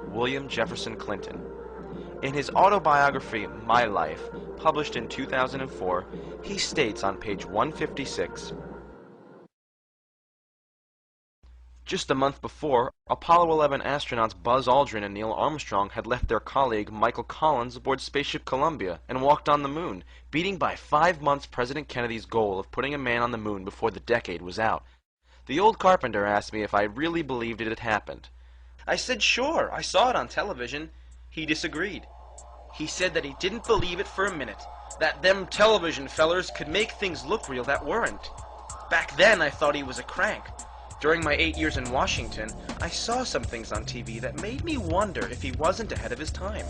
William Jefferson Clinton. In his autobiography, My Life, published in 2004, he states on page 156, just a month before, Apollo 11 astronauts Buzz Aldrin and Neil Armstrong had left their colleague Michael Collins aboard Spaceship Columbia and walked on the moon, beating by 5 months President Kennedy's goal of putting a man on the moon before the decade was out. The old carpenter asked me if I really believed it had happened. I said sure, I saw it on television. He disagreed. He said that he didn't believe it for a minute, that them television fellers could make things look real that weren't. Back then I thought he was a crank. During my 8 years in Washington, I saw some things on TV that made me wonder if he wasn't ahead of his time.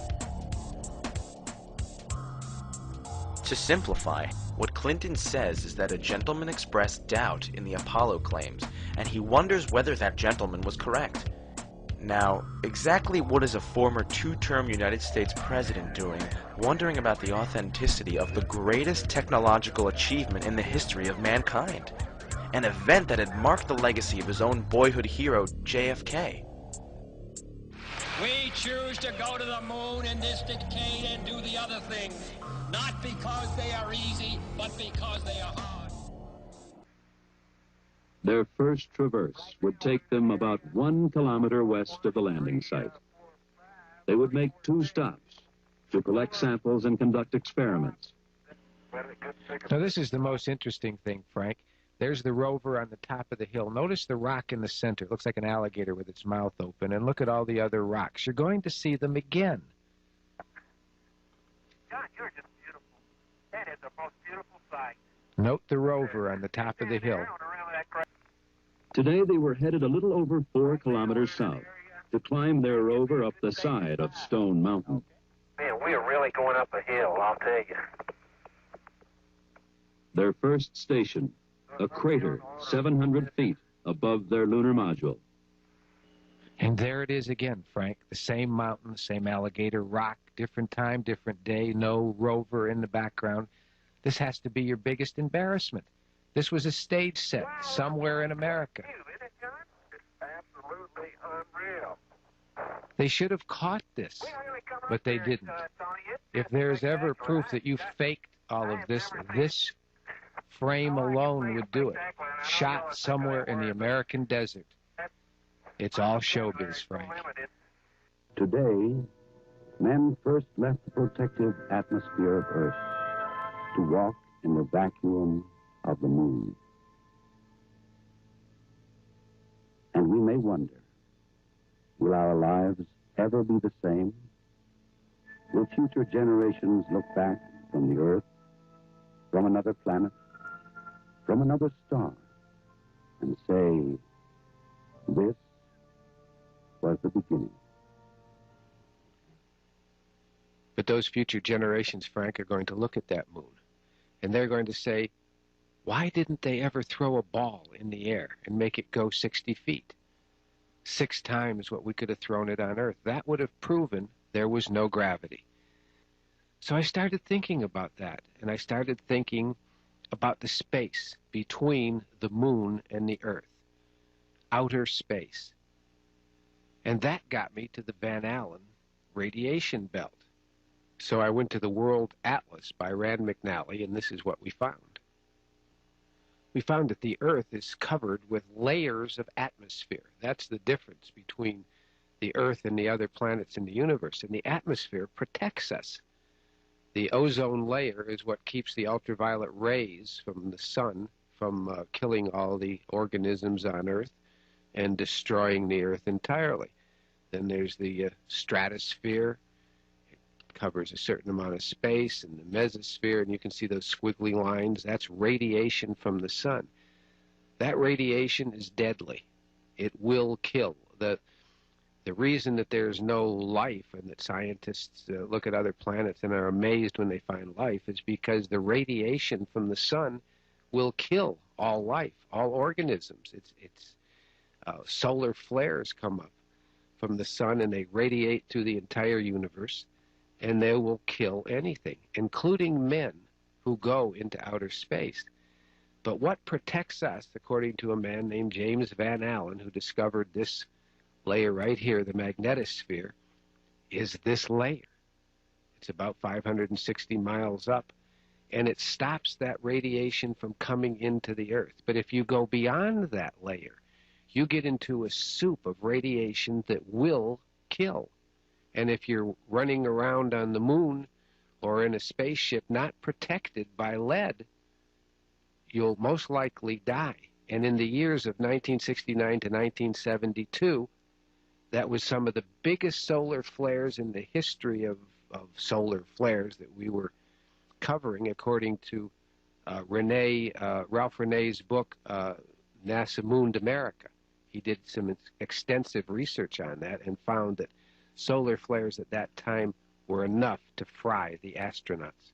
To simplify, what Clinton says is that a gentleman expressed doubt in the Apollo claims, and he wonders whether that gentleman was correct. Now, exactly what is a former two-term United States president doing, wondering about the authenticity of the greatest technological achievement in the history of mankind? An event that had marked the legacy of his own boyhood hero, JFK. We choose to go to the moon in this decade and do the other things, not because they are easy, but because they are hard. Their first traverse would take them about 1 kilometer west of the landing site. They would make 2 stops to collect samples and conduct experiments. Now, this is the most interesting thing, Frank. There's the rover on the top of the hill. Notice the rock in the center. It looks like an alligator with its mouth open. And look at all the other rocks. You're going to see them again. John, you're just beautiful. That is the most beautiful sight. Note the rover on the top of the hill. Today they were headed a little over 4 kilometers south to climb their rover up the side of Stone Mountain. Man, we are really going up a hill, I'll tell you. Their first station, a crater 700 feet above their lunar module. And there it is again, Frank. The same mountain, the same alligator rock, different time, different day, no rover in the background. This has to be your biggest embarrassment. This was a stage set somewhere in America. Absolutely unreal. They should have caught this, but they didn't. If there's ever proof that you faked all of this, this frame alone would do it. Shot somewhere in the American desert. It's all showbiz, Frank. Today, men first left the protective atmosphere of Earth to walk in the vacuum of the moon. And we may wonder, will our lives ever be the same? Will future generations look back from the Earth, from another planet, from another star, and say, this was the beginning? But those future generations, Frank, are going to look at that moon, and they're going to say, why didn't they ever throw a ball in the air and make it go 60 feet? 6 times what we could have thrown it on Earth. That would have proven there was no gravity. So I started thinking about that, and I started thinking about the space between the moon and the Earth, outer space. And that got me to the Van Allen radiation belt. So I went to the World Atlas by Rand McNally, and this is what we found. We found that the Earth is covered with layers of atmosphere. That's the difference between the Earth and the other planets in the universe. And the atmosphere protects us. The ozone layer is what keeps the ultraviolet rays from the sun from killing all the organisms on Earth and destroying the Earth entirely. Then there's the stratosphere. Covers a certain amount of space, and the mesosphere, and you can see those squiggly lines. That's radiation from the sun. That radiation is deadly. It will kill. The reason that there's no life and that scientists look at other planets and are amazed when they find life is because the radiation from the sun will kill all life, all organisms. Solar flares come up from the sun, and they radiate through the entire universe. And they will kill anything, including men who go into outer space. But what protects us, according to a man named James Van Allen, who discovered this layer right here, the magnetosphere, is this layer. It's about 560 miles up, and it stops that radiation from coming into the Earth. But if you go beyond that layer, you get into a soup of radiation that will kill. And if you're running around on the moon or in a spaceship not protected by lead, you'll most likely die. And in the years of 1969 to 1972, that was some of the biggest solar flares in the history of solar flares that we were covering, according to Ralph Renee's book, NASA Mooned America. He did some extensive research on that and found that solar flares at that time were enough to fry the astronauts.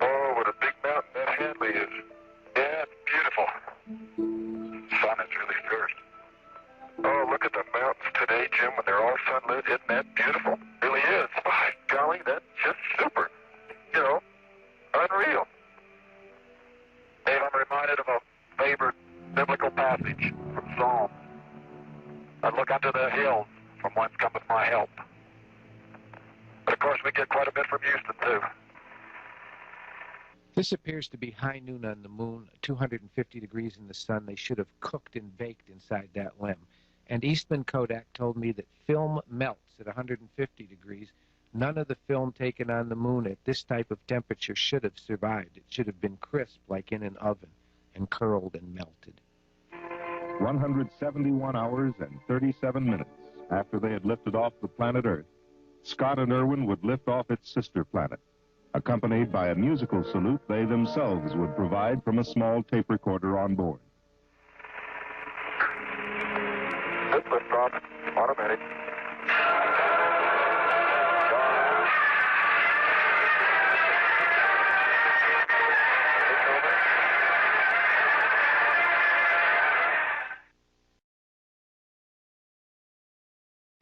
Oh, what a big mountain that Hadley is. Yeah, it's beautiful. Sun is really fierce. Oh, look at the mountains today, Jim, when they're all sunlit. Isn't that beautiful? Really is. By golly, that's just super. You know, unreal. Dave, I'm reminded of a favorite biblical passage from Psalms. I look unto the hills, from whence cometh my help. But of course, we get quite a bit from Houston, too. This appears to be high noon on the moon, 250 degrees in the sun. They should have cooked and baked inside that limb. And Eastman Kodak told me that film melts at 150 degrees. None of the film taken on the moon at this type of temperature should have survived. It should have been crisp like in an oven and curled and melted. 171 hours and 37 minutes after they had lifted off the planet Earth, Scott and Irwin would lift off its sister planet, accompanied by a musical salute they themselves would provide from a small tape recorder on board. Good liftoff, automatic.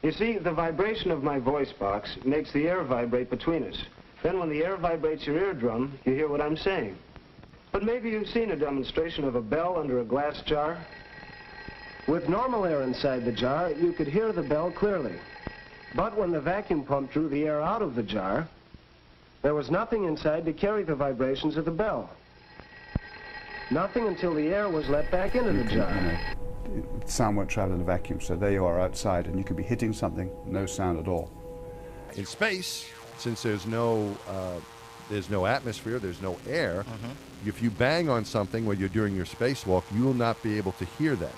You see, the vibration of my voice box makes the air vibrate between us. Then when the air vibrates your eardrum, you hear what I'm saying. But maybe you've seen a demonstration of a bell under a glass jar. With normal air inside the jar, you could hear the bell clearly. But when the vacuum pump drew the air out of the jar, there was nothing inside to carry the vibrations of the bell. Nothing until the air was let back into the jar. Sound won't travel in a vacuum, so there you are outside, and you could be hitting something, no sound at all. In space, since there's no atmosphere, there's no air, if you bang on something when you're doing your spacewalk, you will not be able to hear that.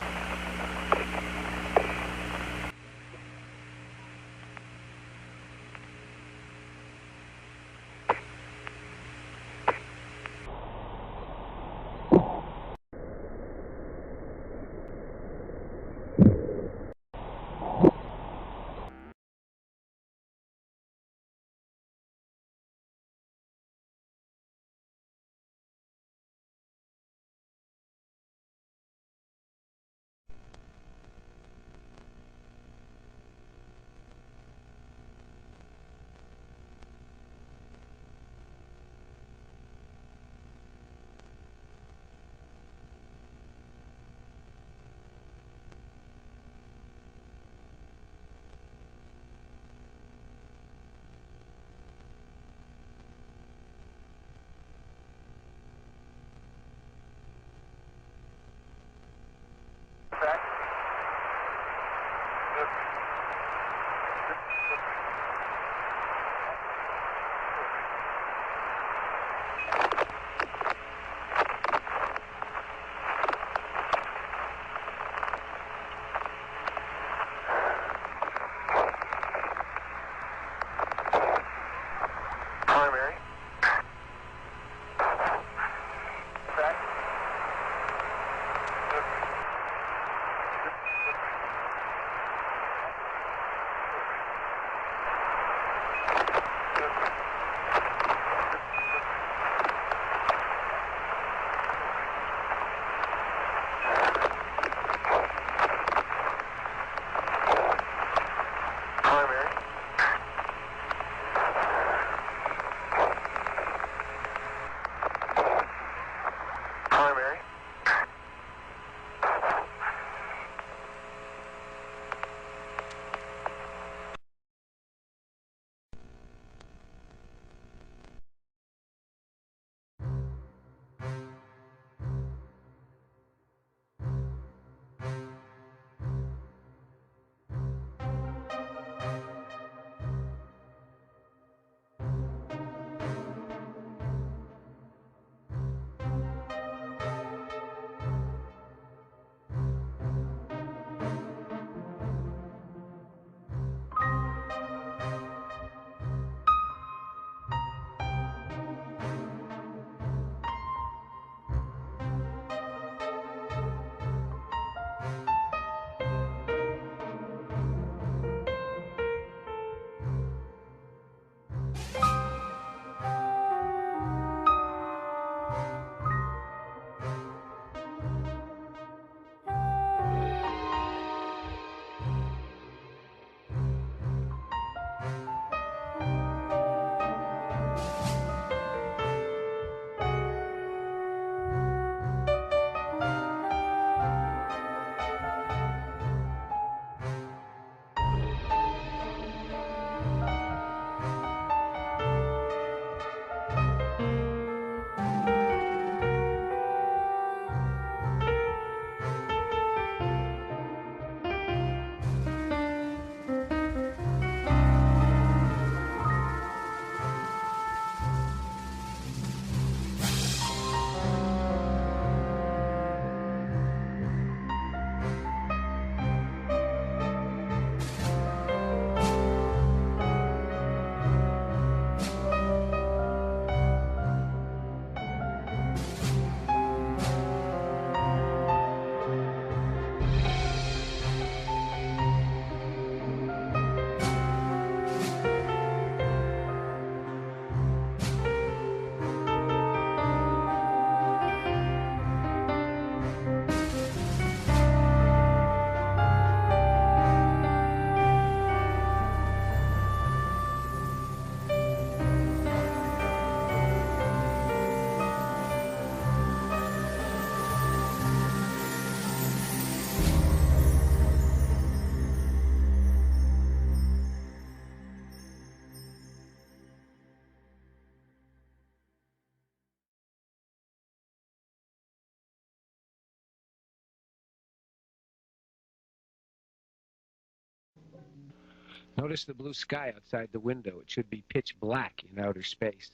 Notice the blue sky outside the window. It should be pitch black in outer space.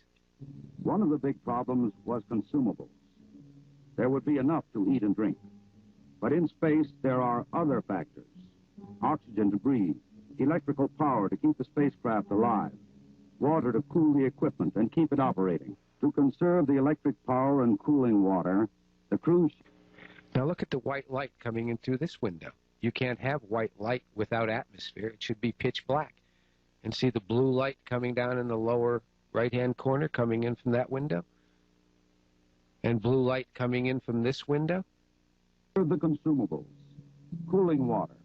One of the big problems was consumables. There would be enough to eat and drink. But in space, there are other factors. Oxygen to breathe, electrical power to keep the spacecraft alive, water to cool the equipment and keep it operating. To conserve the electric power and cooling water, the cruise... Now look at the white light coming in through this window. You can't have white light without atmosphere. It should be pitch black. And see the blue light coming down in the lower right-hand corner coming in from that window? And blue light coming in from this window? The consumables, cooling water,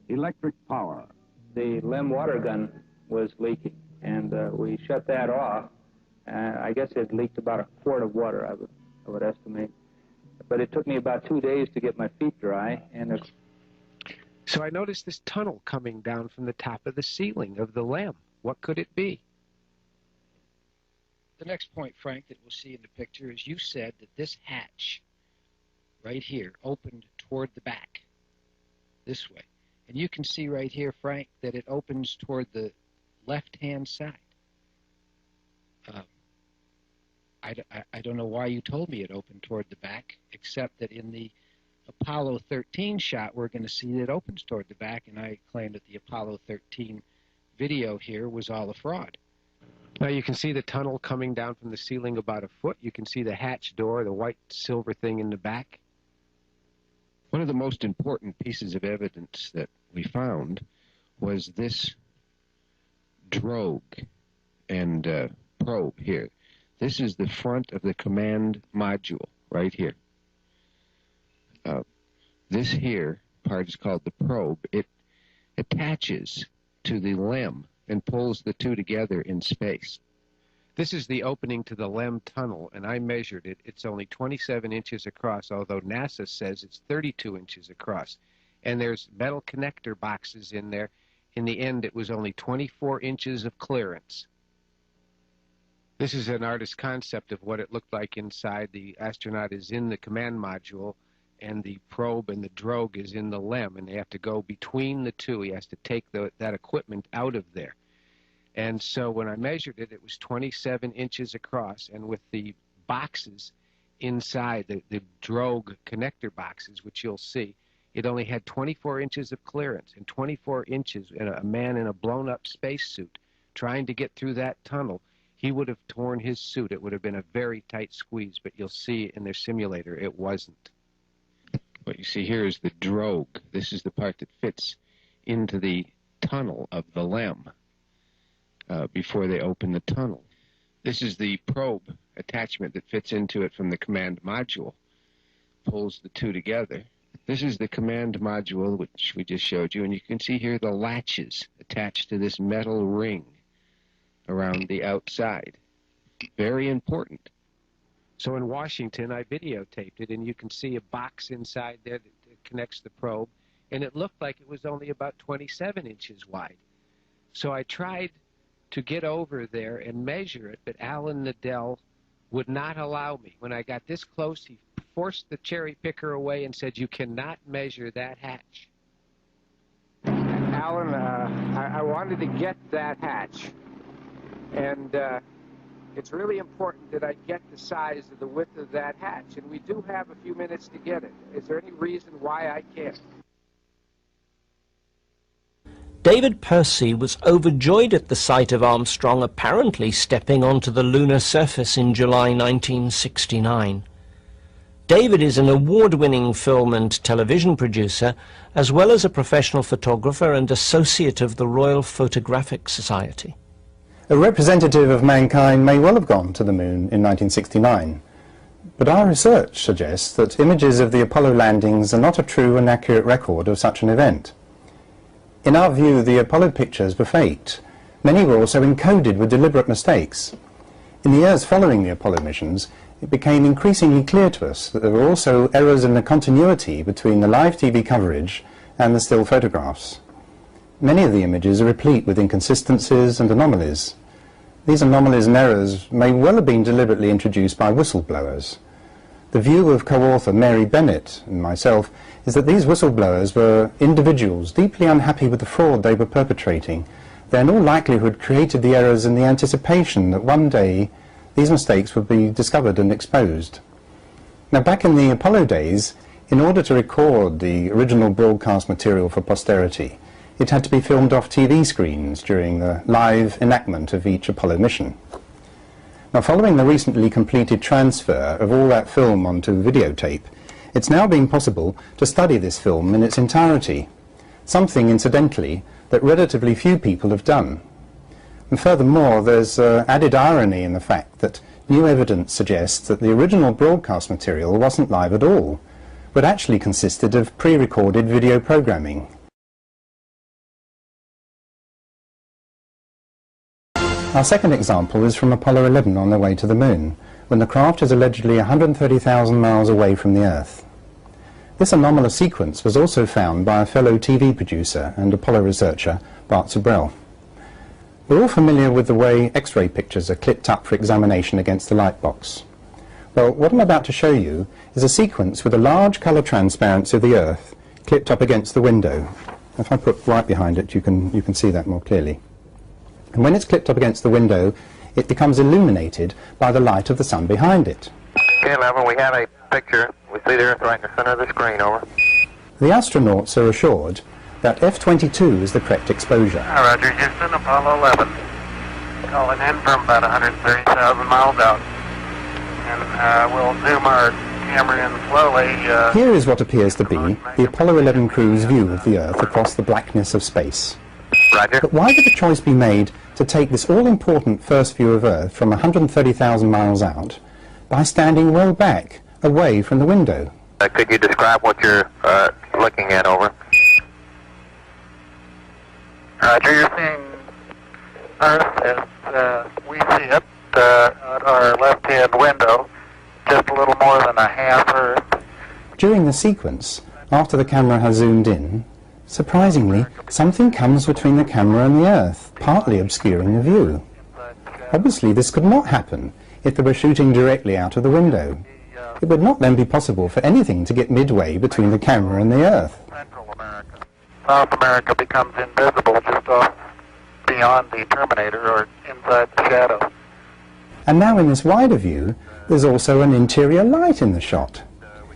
electric power. The LEM water gun was leaking, and we shut that off. I guess it leaked about a quart of water, I would estimate. But it took me about 2 days to get my feet dry. And so I noticed this tunnel coming down from the top of the ceiling of the LEM. What could it be? The next point, Frank, that we'll see in the picture is you said that this hatch right here opened toward the back, this way. And you can see right here, Frank, that it opens toward the left-hand side. I don't know why you told me it opened toward the back, except that in the Apollo 13 shot, we're going to see that it opens toward the back, and I claim that the Apollo 13 video here was all a fraud. Now you can see the tunnel coming down from the ceiling about a foot. You can see the hatch door, the white silver thing in the back. One of the most important pieces of evidence that we found was this drogue and probe here. This is the front of the command module right here. This here part is called the probe. It attaches to the LEM and pulls the two together in space. This is the opening to the LEM tunnel, and I measured it. It's only 27 inches across, although NASA says it's 32 inches across. And there's metal connector boxes in there. In the end, it was only 24 inches of clearance. This is an artist's concept of what it looked like inside. The astronaut is in the command module, and the probe and the drogue is in the LEM, and they have to go between the two. He has to take that equipment out of there. And so when I measured it, it was 27 inches across, and with the boxes inside, the drogue connector boxes, which you'll see, it only had 24 inches of clearance, and 24 inches, and a man in a blown-up spacesuit trying to get through that tunnel, he would have torn his suit. It would have been a very tight squeeze, but you'll see in their simulator it wasn't. What you see here is the drogue. This is the part that fits into the tunnel of the LEM before they open the tunnel. This is the probe attachment that fits into it from the command module, pulls the two together. This is the command module, which we just showed you, and you can see here the latches attached to this metal ring around the outside. Very important. So in Washington, I videotaped it, and you can see a box inside there that connects the probe, and it looked like it was only about 27 inches wide. So I tried to get over there and measure it, but Alan Nadell would not allow me. When I got this close, he forced the cherry picker away and said, "You cannot measure that hatch." Alan, I wanted to get that hatch, and it's really important that I get the size of the width of that hatch, and we do have a few minutes to get it. Is there any reason why I can't? David Percy was overjoyed at the sight of Armstrong apparently stepping onto the lunar surface in July 1969. David is an award-winning film and television producer, as well as a professional photographer and associate of the Royal Photographic Society. A representative of mankind may well have gone to the moon in 1969, but our research suggests that images of the Apollo landings are not a true and accurate record of such an event. In our view, the Apollo pictures were faked. Many were also encoded with deliberate mistakes. In the years following the Apollo missions, it became increasingly clear to us that there were also errors in the continuity between the live TV coverage and the still photographs. Many of the images are replete with inconsistencies and anomalies. These anomalies and errors may well have been deliberately introduced by whistleblowers. The view of co-author Mary Bennett and myself is that these whistleblowers were individuals deeply unhappy with the fraud they were perpetrating they in all likelihood created the errors in the anticipation that one day these mistakes would be discovered and exposed. Now, back in the Apollo days, in order to record the original broadcast material for posterity, it had to be filmed off TV screens during the live enactment of each Apollo mission. Now, following the recently completed transfer of all that film onto videotape, it's now been possible to study this film in its entirety, something, incidentally, that relatively few people have done. And furthermore, there's added irony in the fact that new evidence suggests that the original broadcast material wasn't live at all, but actually consisted of pre-recorded video programming. Our second example is from Apollo 11 on their way to the Moon, when the craft is allegedly 130,000 miles away from the Earth. This anomalous sequence was also found by a fellow TV producer and Apollo researcher, Bart Sibrel. We're all familiar with the way X-ray pictures are clipped up for examination against the light box. Well, what I'm about to show you is a sequence with a large colour transparency of the Earth clipped up against the window. If I put right behind it, you can see that more clearly. And when it's clipped up against the window, it becomes illuminated by the light of the sun behind it. K11, we have a picture. We see the Earth right in the center of the screen, over. The astronauts are assured that F-22 is the correct exposure. Roger, Houston, Apollo 11. Calling in from about 130,000 miles out. And we'll zoom our camera in slowly. Here is what appears to be the Apollo 11 crew's view of the Earth across the blackness of space. Roger. But why did the choice be made to take this all-important first view of Earth from 130,000 miles out by standing well back, away from the window? Could you describe what you're looking at, over? Roger, you're seeing Earth as we see it at our left-hand window, just a little more than a half Earth. During the sequence, after the camera has zoomed in, surprisingly, something comes between the camera and the Earth, partly obscuring the view. Obviously, this could not happen if they were shooting directly out of the window. It would not then be possible for anything to get midway between the camera and the Earth. Central America. South America becomes invisible just off beyond the terminator or inside the shadow. And now in this wider view, there's also an interior light in the shot.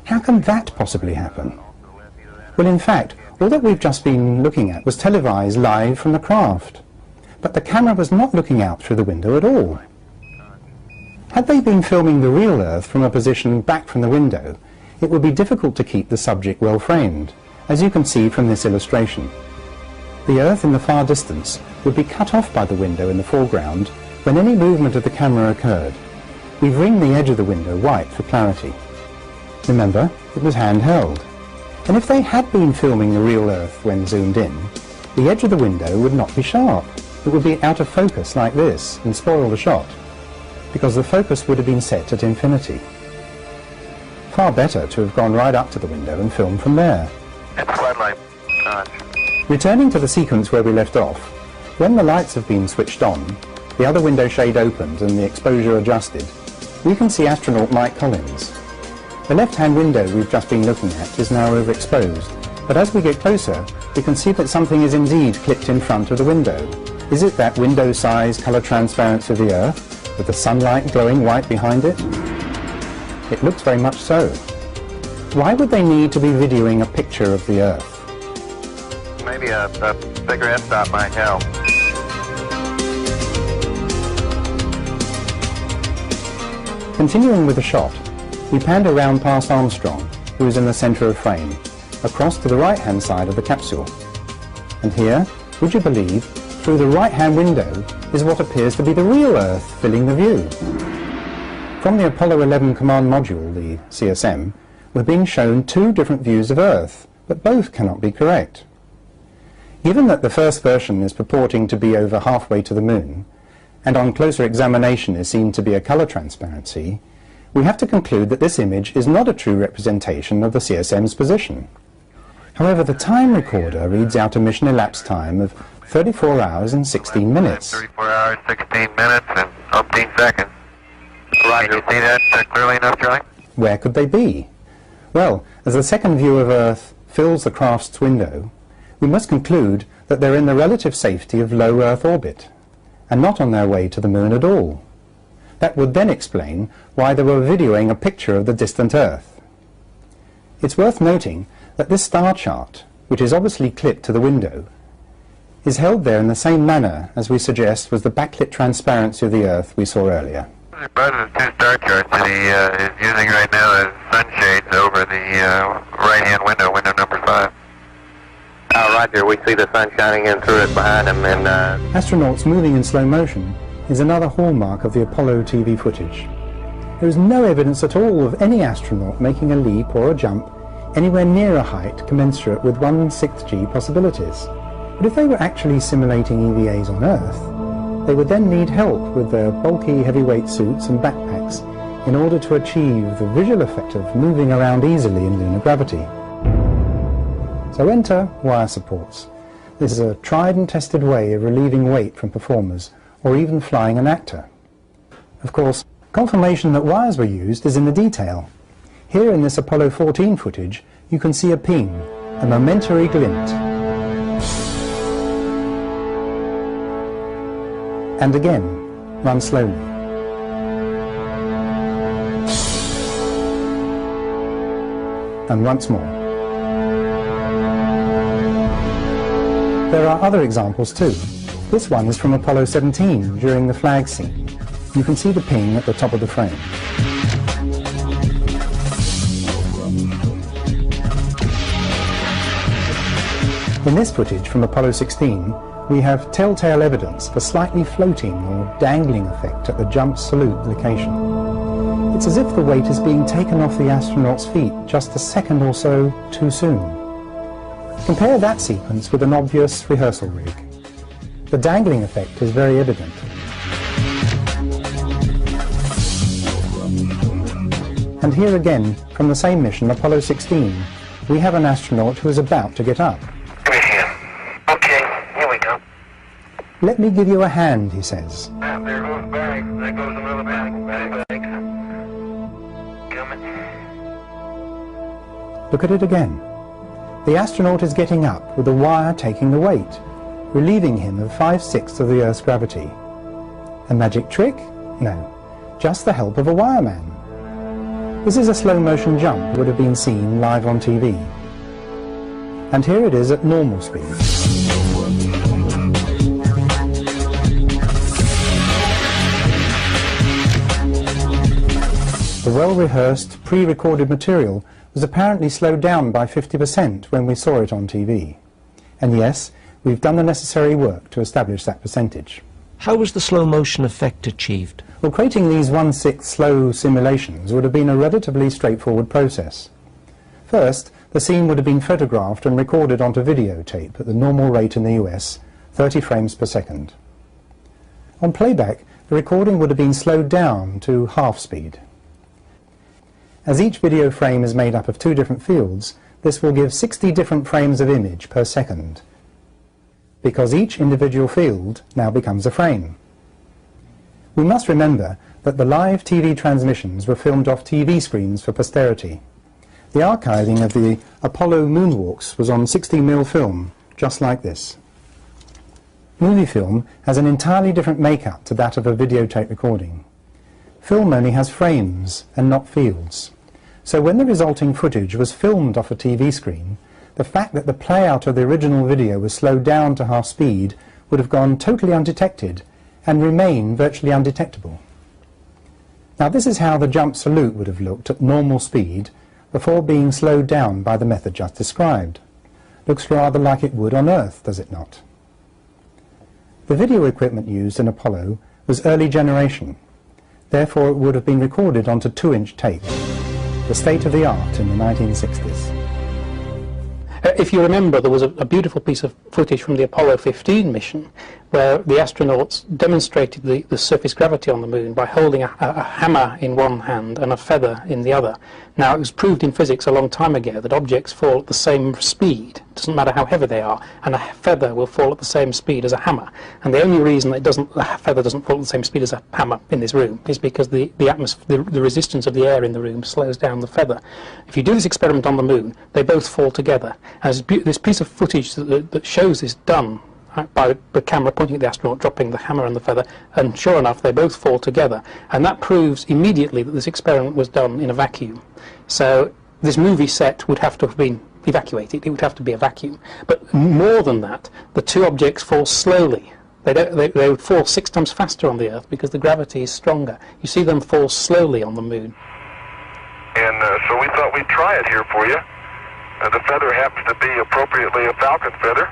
How can that possibly happen? Well, in fact, all that we've just been looking at was televised live from the craft, but the camera was not looking out through the window at all. Had they been filming the real Earth from a position back from the window, it would be difficult to keep the subject well framed, as you can see from this illustration. The Earth in the far distance would be cut off by the window in the foreground when any movement of the camera occurred. We've ringed the edge of the window white for clarity. Remember, it was handheld. And if they had been filming the real Earth when zoomed in, the edge of the window would not be sharp. It would be out of focus like this and spoil the shot, because the focus would have been set at infinity. Far better to have gone right up to the window and filmed from there. It's floodlight. Returning to the sequence where we left off, when the lights have been switched on, the other window shade opened and the exposure adjusted, we can see astronaut Mike Collins. The left-hand window we've just been looking at is now overexposed, but as we get closer, we can see that something is indeed clipped in front of the window. Is it that window-sized colour transparency of the Earth, with the sunlight glowing white behind it? It looks very much so. Why would they need to be videoing a picture of the Earth? Maybe a bigger f-stop might help. Continuing with the shot, we panned around past Armstrong, who is in the centre of frame, across to the right-hand side of the capsule. And here, would you believe, through the right-hand window is what appears to be the real Earth filling the view. From the Apollo 11 command module, the CSM, we're being shown two different views of Earth, but both cannot be correct. Given that the first version is purporting to be over halfway to the Moon, and on closer examination is seen to be a colour transparency, we have to conclude that this image is not a true representation of the CSM's position. However, the time recorder reads out a mission elapsed time of 34 hours and 16 minutes. 34 hours, 16 minutes, and 15 seconds. Right, you see that clearly enough, Charlie? Where could they be? Well, as the second view of Earth fills the craft's window, we must conclude that that they're in the relative safety of low Earth orbit, and not on their way to the moon at all. That would then explain why they were videoing a picture of the distant Earth. It's worth noting that this star chart, which is obviously clipped to the window, is held there in the same manner as we suggest was the backlit transparency of the Earth we saw earlier. Buzz's two star charts that he is using right now as sunshades over the right-hand window, window number 5. Roger, we see the sun shining in through it behind him. And astronauts moving in slow motion is another hallmark of the Apollo TV footage. There is no evidence at all of any astronaut making a leap or a jump anywhere near a height commensurate with 1/6G possibilities. But if they were actually simulating EVAs on Earth, they would then need help with their bulky heavyweight suits and backpacks in order to achieve the visual effect of moving around easily in lunar gravity. So enter wire supports. This is a tried and tested way of relieving weight from performers, or even flying an actor. Of course, confirmation that wires were used is in the detail. Here in this Apollo 14 footage, you can see a ping, a momentary glint. And again, run slowly. And once more. There are other examples too. This one is from Apollo 17 during the flag scene. You can see the ping at the top of the frame. In this footage from Apollo 16, we have telltale evidence of a slightly floating or dangling effect at the jump salute location. It's as if the weight is being taken off the astronaut's feet just a second or so too soon. Compare that sequence with an obvious rehearsal rig. The dangling effect is very evident. And here again, from the same mission, Apollo 16, we have an astronaut who is about to get up. Okay, here we go. Let me give you a hand, he says. There goes Barry. There goes another bag. Coming. Look at it again. The astronaut is getting up with the wire taking the weight, relieving him of 5/6 of the Earth's gravity. A magic trick? No, just the help of a wireman. This is a slow-motion jump that would have been seen live on TV. And here it is at normal speed. The well-rehearsed, pre-recorded material was apparently slowed down by 50% when we saw it on TV. And yes, we've done the necessary work to establish that percentage. How was the slow motion effect achieved? Well, creating these 1/6 slow simulations would have been a relatively straightforward process. First, the scene would have been photographed and recorded onto videotape at the normal rate in the US, 30 frames per second. On playback, the recording would have been slowed down to half speed. As each video frame is made up of 2 different fields, this will give 60 different frames of image per second, because each individual field now becomes a frame. We must remember that the live TV transmissions were filmed off TV screens for posterity. The archiving of the Apollo moonwalks was on 60mm film, just like this. Movie film has an entirely different makeup to that of a videotape recording. Film only has frames and not fields. So when the resulting footage was filmed off a TV screen, the fact that the playout of the original video was slowed down to half speed would have gone totally undetected and remain virtually undetectable. Now this is how the jump salute would have looked at normal speed before being slowed down by the method just described. Looks rather like it would on Earth, does it not? The video equipment used in Apollo was early generation. Therefore it would have been recorded onto 2-inch tape, the state of the art in the 1960s. If you remember, there was a beautiful piece of footage from the Apollo 15 mission where the astronauts demonstrated the surface gravity on the moon by holding a hammer in one hand and a feather in the other. Now, it was proved in physics a long time ago that objects fall at the same speed doesn't matter how heavy they are, and a feather will fall at the same speed as a hammer. And the only reason that the feather doesn't fall at the same speed as a hammer in this room is because the resistance of the air in the room slows down the feather. If you do this experiment on the moon, they both fall together. As this piece of footage that shows this done by the camera pointing at the astronaut, dropping the hammer and the feather, and sure enough, they both fall together. And that proves immediately that this experiment was done in a vacuum. So this movie set would have to have been evacuated. It would have to be a vacuum. But more than that, the two objects fall slowly. They would fall 6 times faster on the Earth because the gravity is stronger. You see them fall slowly on the moon. And so we thought we'd try it here for you. The feather happens to be appropriately a falcon feather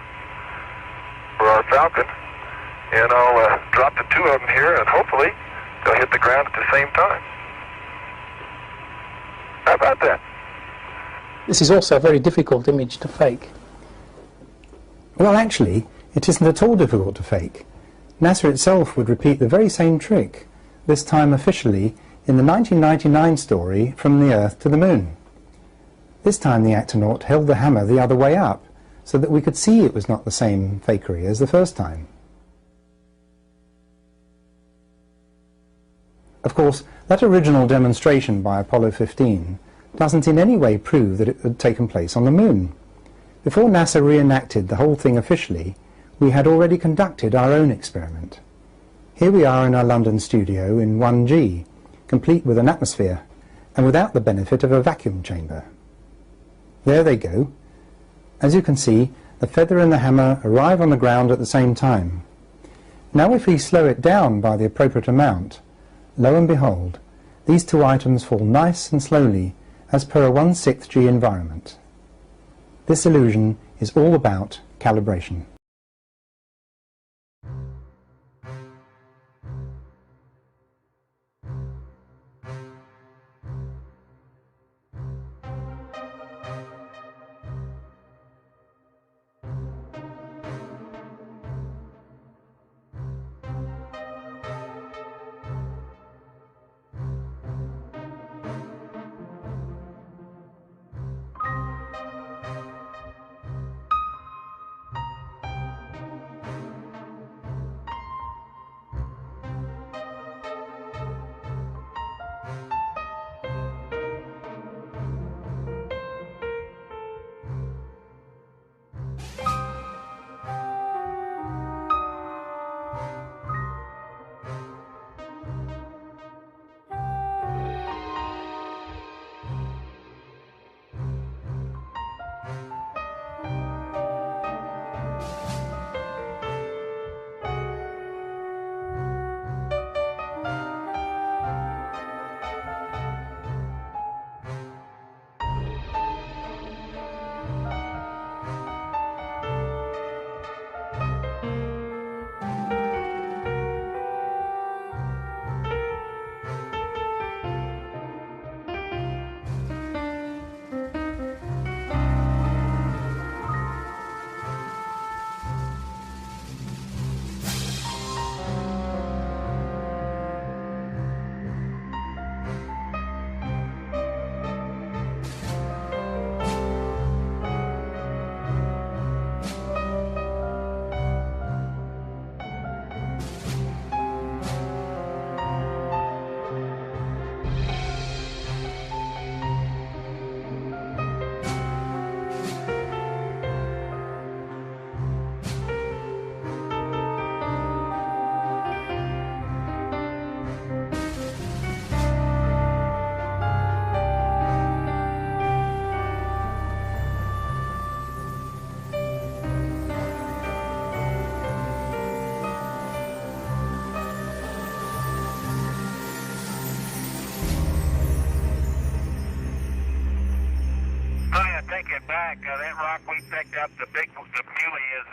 for our Falcon. And I'll drop the 2 of them here, and hopefully they'll hit the ground at the same time. How about that? This is also a very difficult image to fake. Well, actually, it isn't at all difficult to fake. NASA itself would repeat the very same trick, this time officially in the 1999 story From the Earth to the Moon. This time the astronaut held the hammer the other way up, so that we could see it was not the same fakery as the first time. Of course, that original demonstration by Apollo 15 doesn't in any way prove that it had taken place on the moon. Before NASA reenacted the whole thing officially, we had already conducted our own experiment. Here we are in our London studio in 1G, complete with an atmosphere, and without the benefit of a vacuum chamber. There they go. As you can see, the feather and the hammer arrive on the ground at the same time. Now if we slow it down by the appropriate amount, lo and behold, these 2 items fall nice and slowly as per a 1/6 G environment. This illusion is all about calibration. Take it back. That rock we picked up, the muley is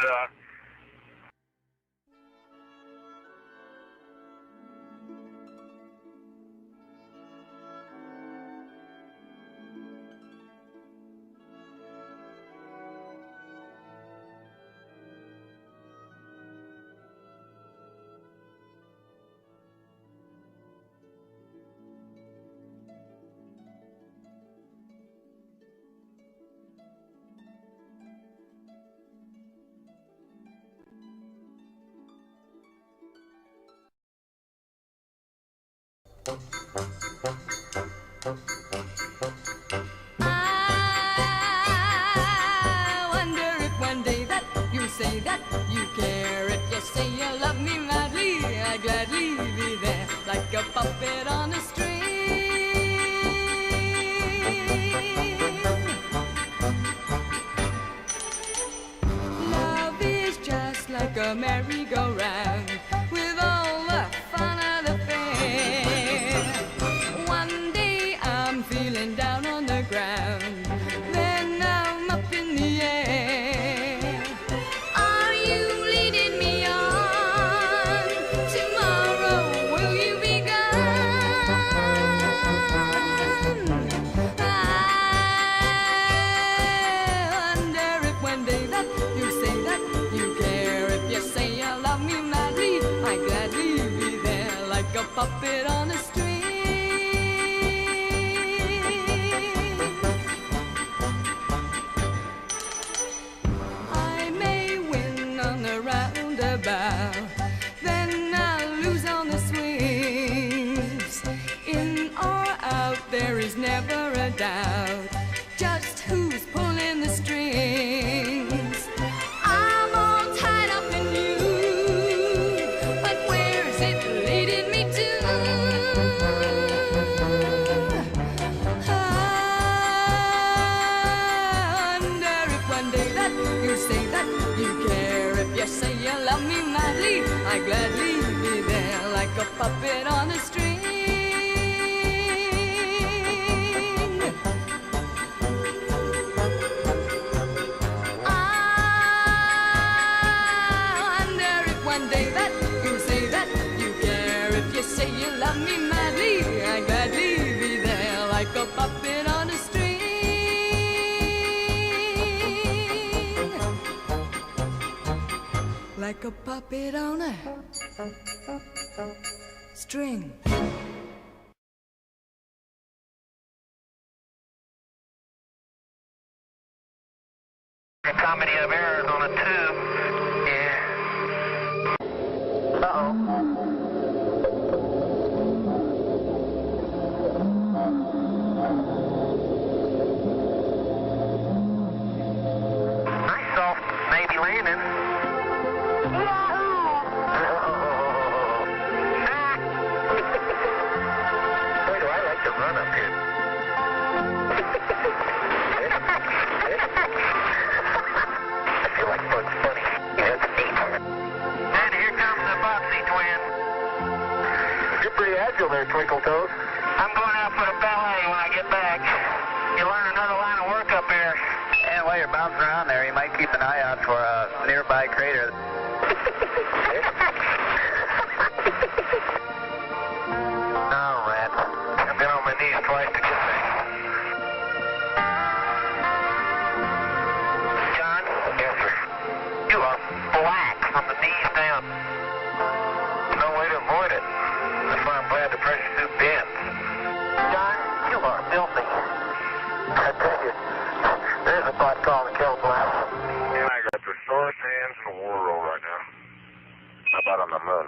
say you love me madly, I'd gladly be there like a puppet on a string. Love is just like a merry-go-round with all the fun of the fair. One day I'm feeling down on the ground, then I'm up in the air. Are you leading me on? Tomorrow will you be gone? I wonder if one day that you say that you care. If you say you love me madly, I'd gladly be there like a puppet on a string. I may win on the roundabout, then I'll lose on the swings. In or out, there is never a doubt just who's pulling the strings. I'm all tied up in you, but where's it leading me to? I wonder if one day that you say that you care. If you say you love me madly, I'd gladly be there like a puppet on a string. I wonder if one day that you say that you care. If you say you love me madly, I'd gladly be there like a puppet on a string. Like a puppet on a string. A comedy of errors on a tube. Yeah. Uh-oh. Nice soft Navy landing. Boy, do I like to run up here. I feel like Bugs Bunny. That's neat. And here comes the Boxy twin. You're pretty agile there, Twinkle Toes. I'm going out for a ballet when I get back. You learn another line of work up here. And while you're bouncing around there, you might keep an eye out for a nearby crater. Oh, rat. I've been on my knees twice to get there. John? Yes, sir. You are black from the knees down. No way to avoid it. That's why I'm glad the pressure suit bends. John, you are filthy. I tell you, there's a pot called the Kill Black. I got the sorest hands in the world right now. How about on the moon?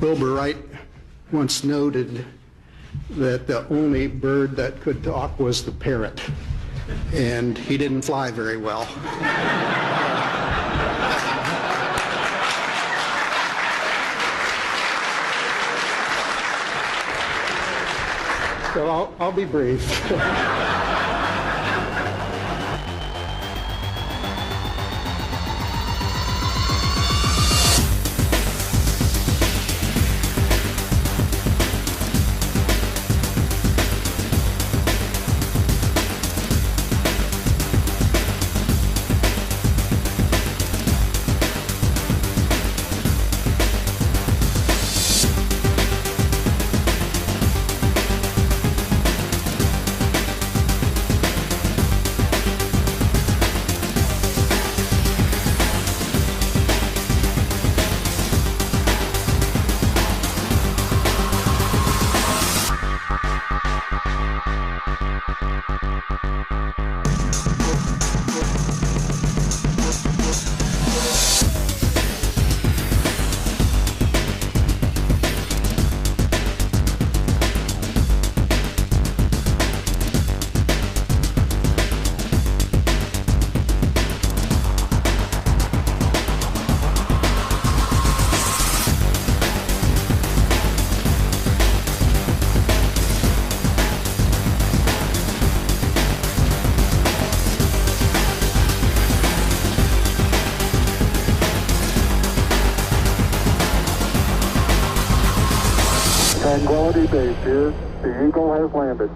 Wilbur Wright once noted that the only bird that could talk was the parrot, and he didn't fly very well. So I'll be brief. Tranquility Base here. The Eagle has landed.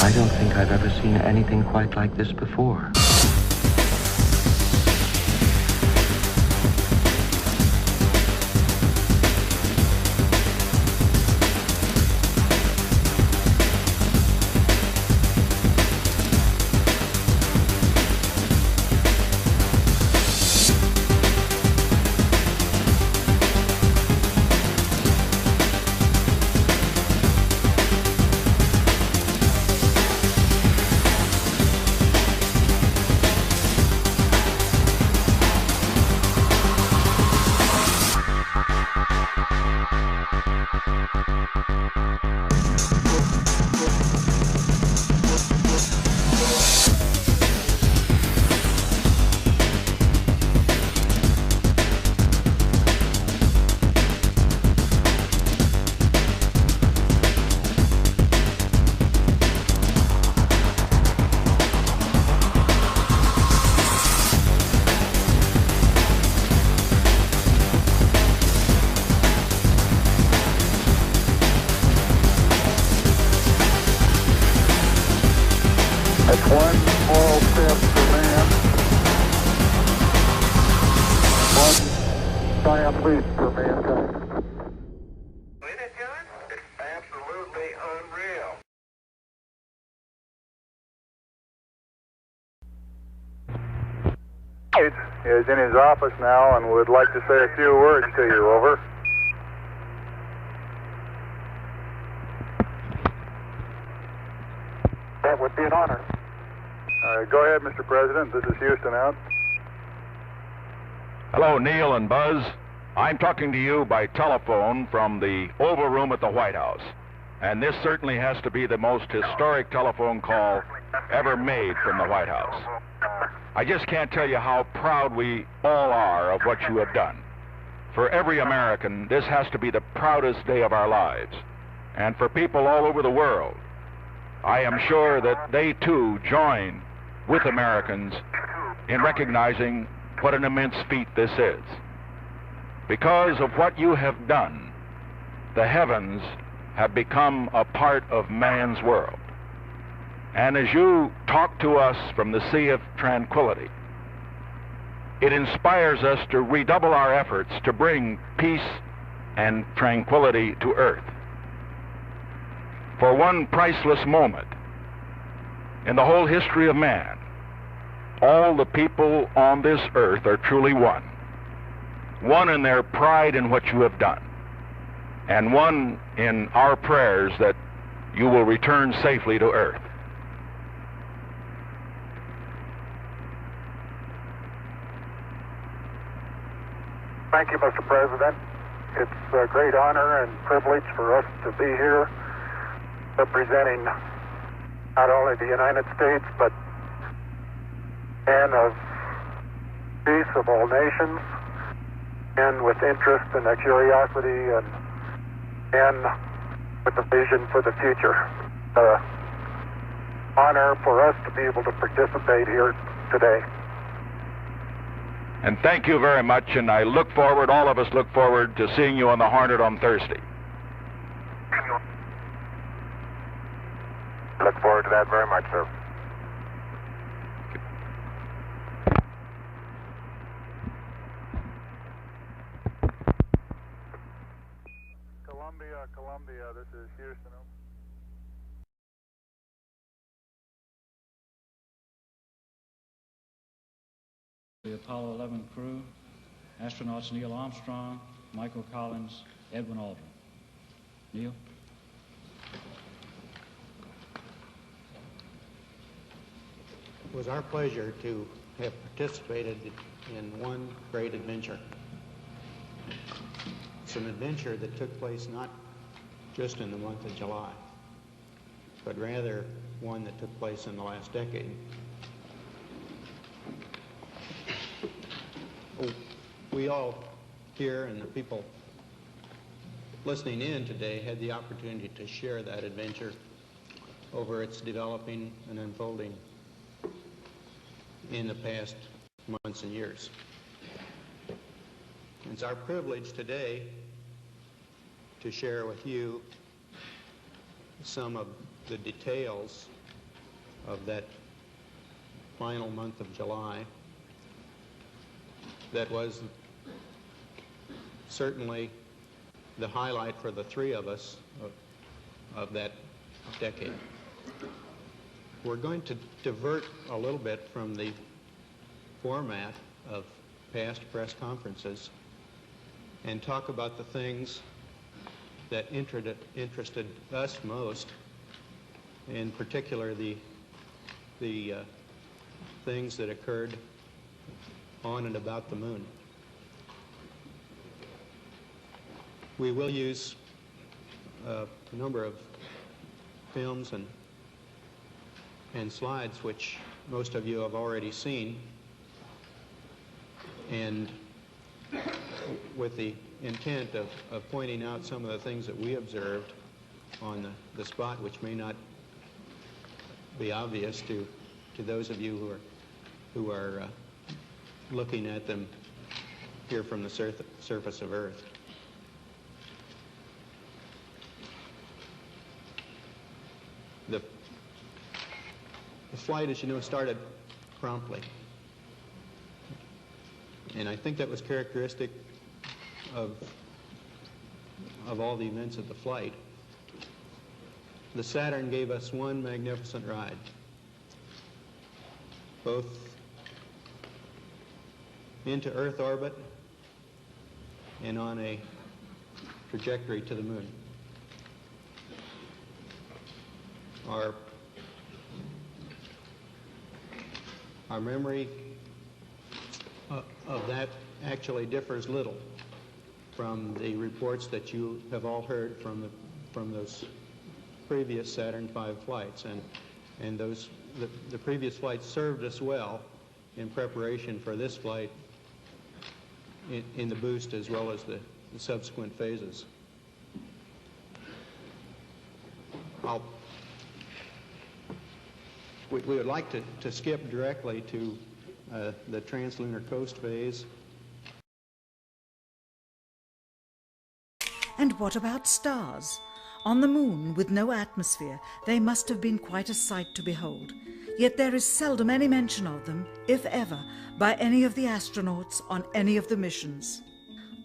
I don't think I've ever seen anything quite like this before. That's one small step for man, one giant leap for mankind. Isn't it, John? It's absolutely unreal. He is in his office now and would like to say a few words to you. Over. That would be an honor. Go ahead, Mr. President. This is Houston out. Hello, Neil and Buzz. I'm talking to you by telephone from the Oval Room at the White House. And this certainly has to be the most historic telephone call ever made from the White House. I just can't tell you how proud we all are of what you have done. For every American, this has to be the proudest day of our lives. And for people all over the world, I am sure that they too join with Americans in recognizing what an immense feat this is. Because of what you have done, the heavens have become a part of man's world. And as you talk to us from the Sea of Tranquility, it inspires us to redouble our efforts to bring peace and tranquility to Earth. For one priceless moment in the whole history of man, all the people on this earth are truly one. One in their pride in what you have done, and one in our prayers that you will return safely to Earth. Thank you, Mr. President. It's a great honor and privilege for us to be here representing not only the United States, but men of peace of all nations, and with interest and a curiosity, and with a vision for the future. Honor for us to be able to participate here today. And thank you very much, and I look forward, all of us look forward to seeing you on the Hornet on Thursday. Look forward to that very much, sir. Columbia, this is Houston. The Apollo 11 crew, astronauts Neil Armstrong, Michael Collins, Edwin Aldrin. Neil? It was our pleasure to have participated in one great adventure. It's an adventure that took place not just in the month of July, but rather one that took place in the last decade. We all here and the people listening in today had the opportunity to share that adventure over its developing and unfolding in the past months and years. It's our privilege today to share with you some of the details of that final month of July that was certainly the highlight for the three of us of that decade. We're going to divert a little bit from the format of past press conferences and talk about the things that interested us most, in particular the things that occurred on and about the moon. We will use a number of films and slides which most of you have already seen, and with the intent of pointing out some of the things that we observed on the spot, which may not be obvious to those of you who are looking at them here from the surface of Earth. The flight, as you know, started promptly. And I think that was characteristic of all the events of the flight. The Saturn gave us one magnificent ride, both into Earth orbit and on a trajectory to the moon. Our memory of that actually differs little from the reports that you have all heard from those previous Saturn V flights, and the previous flights served us well in preparation for this flight in the boost as well as the subsequent phases. We would like to skip directly to the translunar coast phase. And what about stars? On the moon, with no atmosphere, they must have been quite a sight to behold. Yet there is seldom any mention of them, if ever, by any of the astronauts on any of the missions.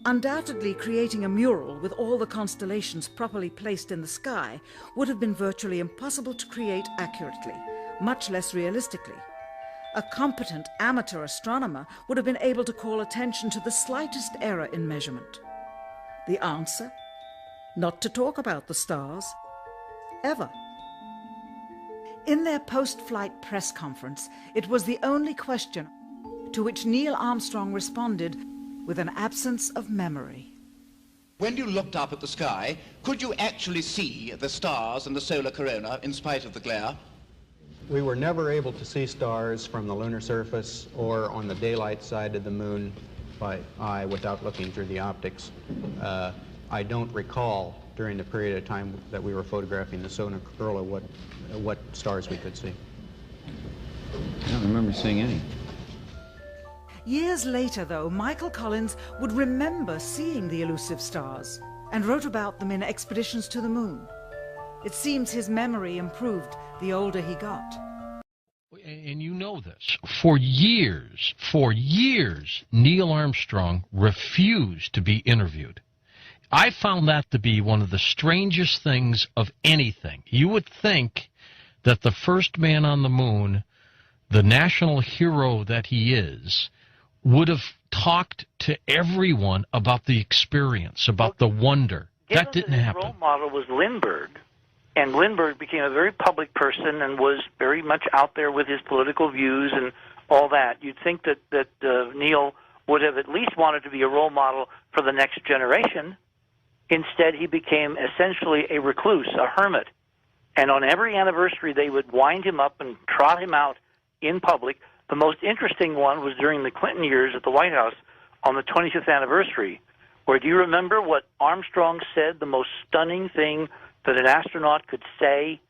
Undoubtedly, creating a mural with all the constellations properly placed in the sky would have been virtually impossible to create accurately, much less realistically. A competent amateur astronomer would have been able to call attention to the slightest error in measurement. The answer? Not to talk about the stars. Ever. In their post-flight press conference, it was the only question to which Neil Armstrong responded with an absence of memory. When you looked up at the sky, could you actually see the stars and the solar corona in spite of the glare? We were never able to see stars from the lunar surface or on the daylight side of the moon by eye without looking through the optics. I don't recall during the period of time that we were photographing the solar corona what stars we could see. I don't remember seeing any. Years later, though, Michael Collins would remember seeing the elusive stars and wrote about them in Expeditions to the Moon. It seems his memory improved the older he got. And you know this, for years, Neil Armstrong refused to be interviewed. I found that to be one of the strangest things of anything. You would think that the first man on the moon, the national hero that he is, would have talked to everyone about the experience, about the wonder. That didn't happen. His role model was Lindbergh, and Lindbergh became a very public person and was very much out there with his political views and all that. You'd think that Neil would have at least wanted to be a role model for the next generation. Instead, he became essentially a recluse, a hermit. And on every anniversary, they would wind him up and trot him out in public. The most interesting one was during the Clinton years at the White House on the 25th anniversary, where, do you remember what Armstrong said, the most stunning thing that an astronaut could say,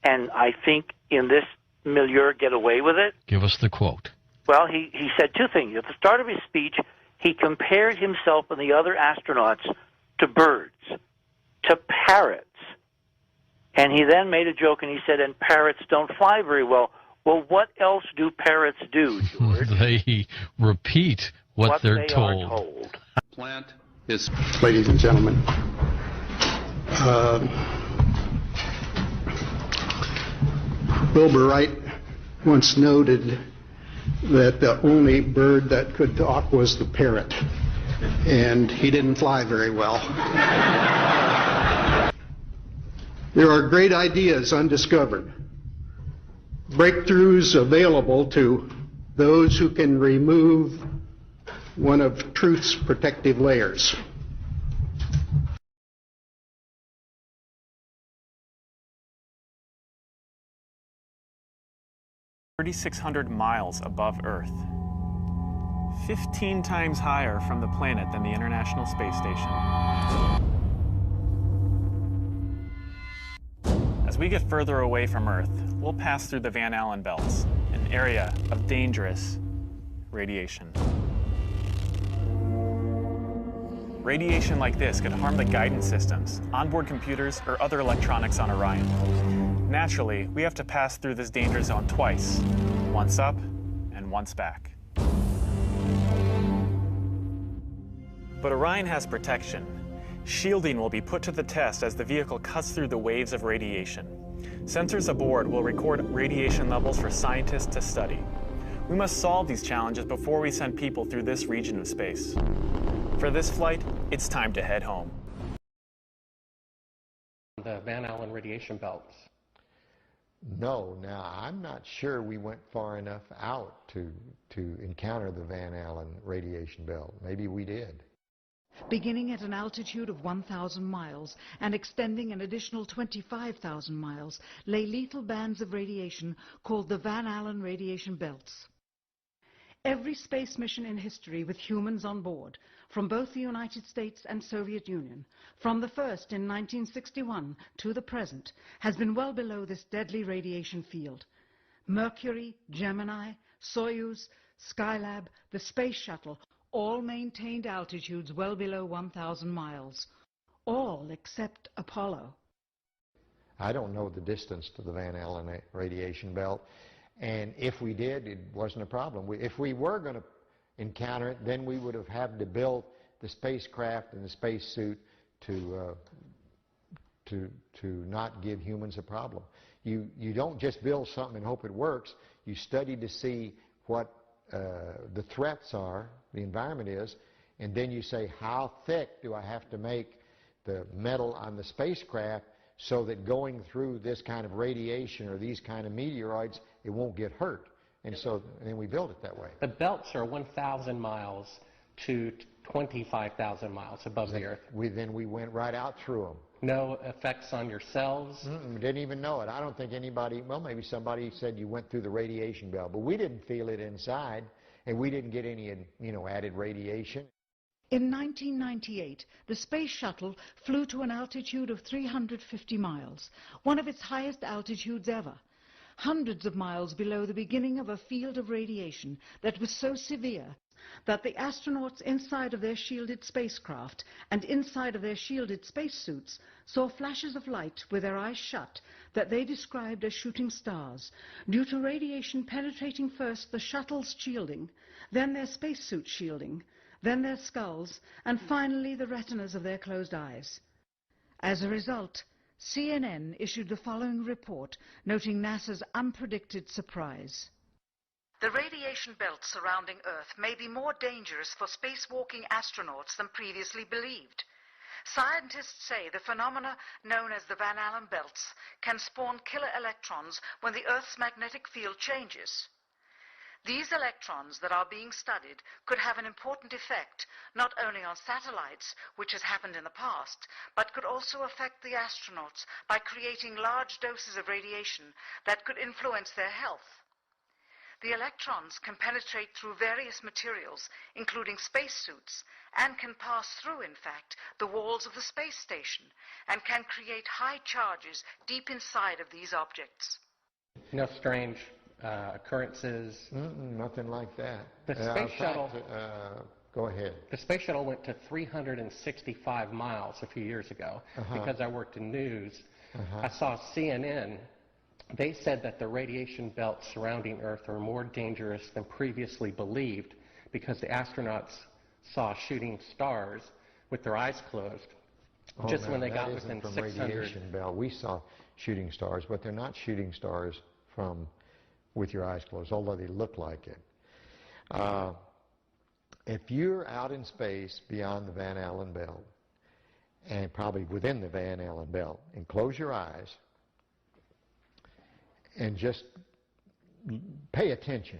and I think in this milieu get away with it? Give us the quote. Well, he said two things. At the start of his speech, he compared himself and the other astronauts to birds, to parrots. And he then made a joke and he said, and parrots don't fly very well. Well, what else do parrots do, George? They repeat what they're told. Plant is... Ladies and gentlemen, Wilbur Wright once noted that the only bird that could talk was the parrot, and he didn't fly very well. There are great ideas undiscovered, breakthroughs available to those who can remove one of truth's protective layers. .3,600 miles above Earth, 15 times higher from the planet than the International Space Station. As we get further away from Earth, we'll pass through the Van Allen belts, an area of dangerous radiation. Radiation like this could harm the guidance systems, onboard computers, or other electronics on Orion. Naturally, we have to pass through this danger zone twice, once up and once back. But Orion has protection. Shielding will be put to the test as the vehicle cuts through the waves of radiation. Sensors aboard will record radiation levels for scientists to study. We must solve these challenges before we send people through this region of space. For this flight, it's time to head home. The Van Allen radiation belts. No, now I'm not sure we went far enough out to encounter the Van Allen radiation belt. Maybe we did. Beginning at an altitude of 1,000 miles and extending an additional 25,000 miles, lay lethal bands of radiation called the Van Allen radiation belts. Every space mission in history with humans on board, from both the United States and Soviet Union, from the first in 1961 to the present, has been well below this deadly radiation field. Mercury, Gemini, Soyuz, Skylab, the Space Shuttle, all maintained altitudes well below 1,000 miles. All except Apollo. I don't know the distance to the Van Allen radiation belt, and if we did, it wasn't a problem. If we were going to encounter it, then we would have had to build the spacecraft and the spacesuit to not give humans a problem. You don't just build something and hope it works. You study to see what the threats are, the environment is, and then you say, how thick do I have to make the metal on the spacecraft so that going through this kind of radiation or these kind of meteoroids, it won't get hurt. And so then we build it that way. The belts are 1,000 miles to 25,000 miles above the Earth. Then we went right out through them. No effects on your cells? Didn't even know it. I don't think anybody, well, maybe somebody said you went through the radiation belt, but we didn't feel it inside, and we didn't get any, added radiation. In 1998, the Space Shuttle flew to an altitude of 350 miles, one of its highest altitudes ever, hundreds of miles below the beginning of a field of radiation that was so severe that the astronauts inside of their shielded spacecraft and inside of their shielded spacesuits saw flashes of light with their eyes shut that they described as shooting stars, due to radiation penetrating first the shuttle's shielding, then their spacesuit shielding, then their skulls, and finally the retinas of their closed eyes. As a result, CNN issued the following report, noting NASA's unpredicted surprise. The radiation belt surrounding Earth may be more dangerous for spacewalking astronauts than previously believed. Scientists say the phenomena known as the Van Allen belts can spawn killer electrons when the Earth's magnetic field changes. These electrons that are being studied could have an important effect, not only on satellites, which has happened in the past, but could also affect the astronauts by creating large doses of radiation that could influence their health. The electrons can penetrate through various materials, including spacesuits, and can pass through, in fact, the walls of the space station, and can create high charges deep inside of these objects. No strange occurrences? Nothing like that. The space shuttle... Go ahead. The space shuttle went to 365 miles a few years ago because I worked in news. I saw CNN. They said that the radiation belts surrounding Earth are more dangerous than previously believed because the astronauts saw shooting stars with their eyes closed just when they got within 600. Radiation belt. We saw shooting stars, but they're not shooting stars from with your eyes closed, although they look like it. If you're out in space beyond the Van Allen belt, and probably within the Van Allen belt, and close your eyes, and just pay attention.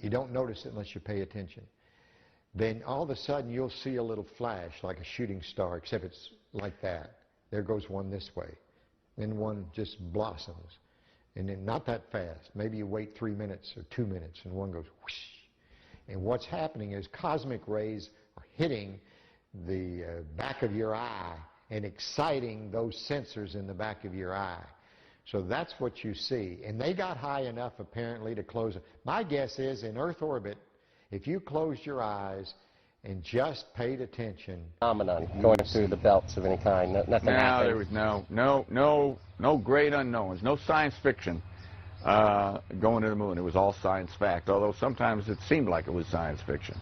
You don't notice it unless you pay attention. Then all of a sudden you'll see a little flash like a shooting star, except it's like that. There goes one this way. Then one just blossoms. And then not that fast. Maybe you wait 3 minutes or 2 minutes and one goes whoosh. And what's happening is cosmic rays are hitting the back of your eye and exciting those sensors in the back of your eye. So that's what you see. And they got high enough, apparently, to close it. My guess is, in Earth orbit, if you closed your eyes and just paid attention... Phenomenon going through the belts of any kind. Nothing happened. There was no great unknowns, no science fiction going to the moon. It was all science fact, although sometimes it seemed like it was science fiction.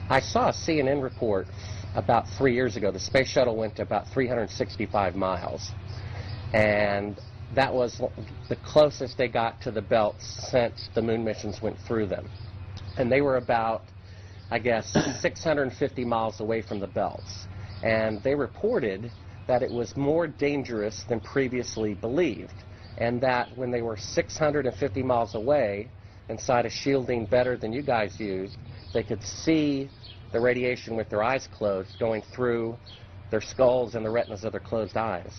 I saw a CNN report about 3 years ago. The space shuttle went to about 365 miles. And that was the closest they got to the belts since the moon missions went through them. And they were about, I guess, 650 miles away from the belts. And they reported that it was more dangerous than previously believed, and that when they were 650 miles away, inside a shielding better than you guys used, they could see the radiation with their eyes closed going through their skulls and the retinas of their closed eyes.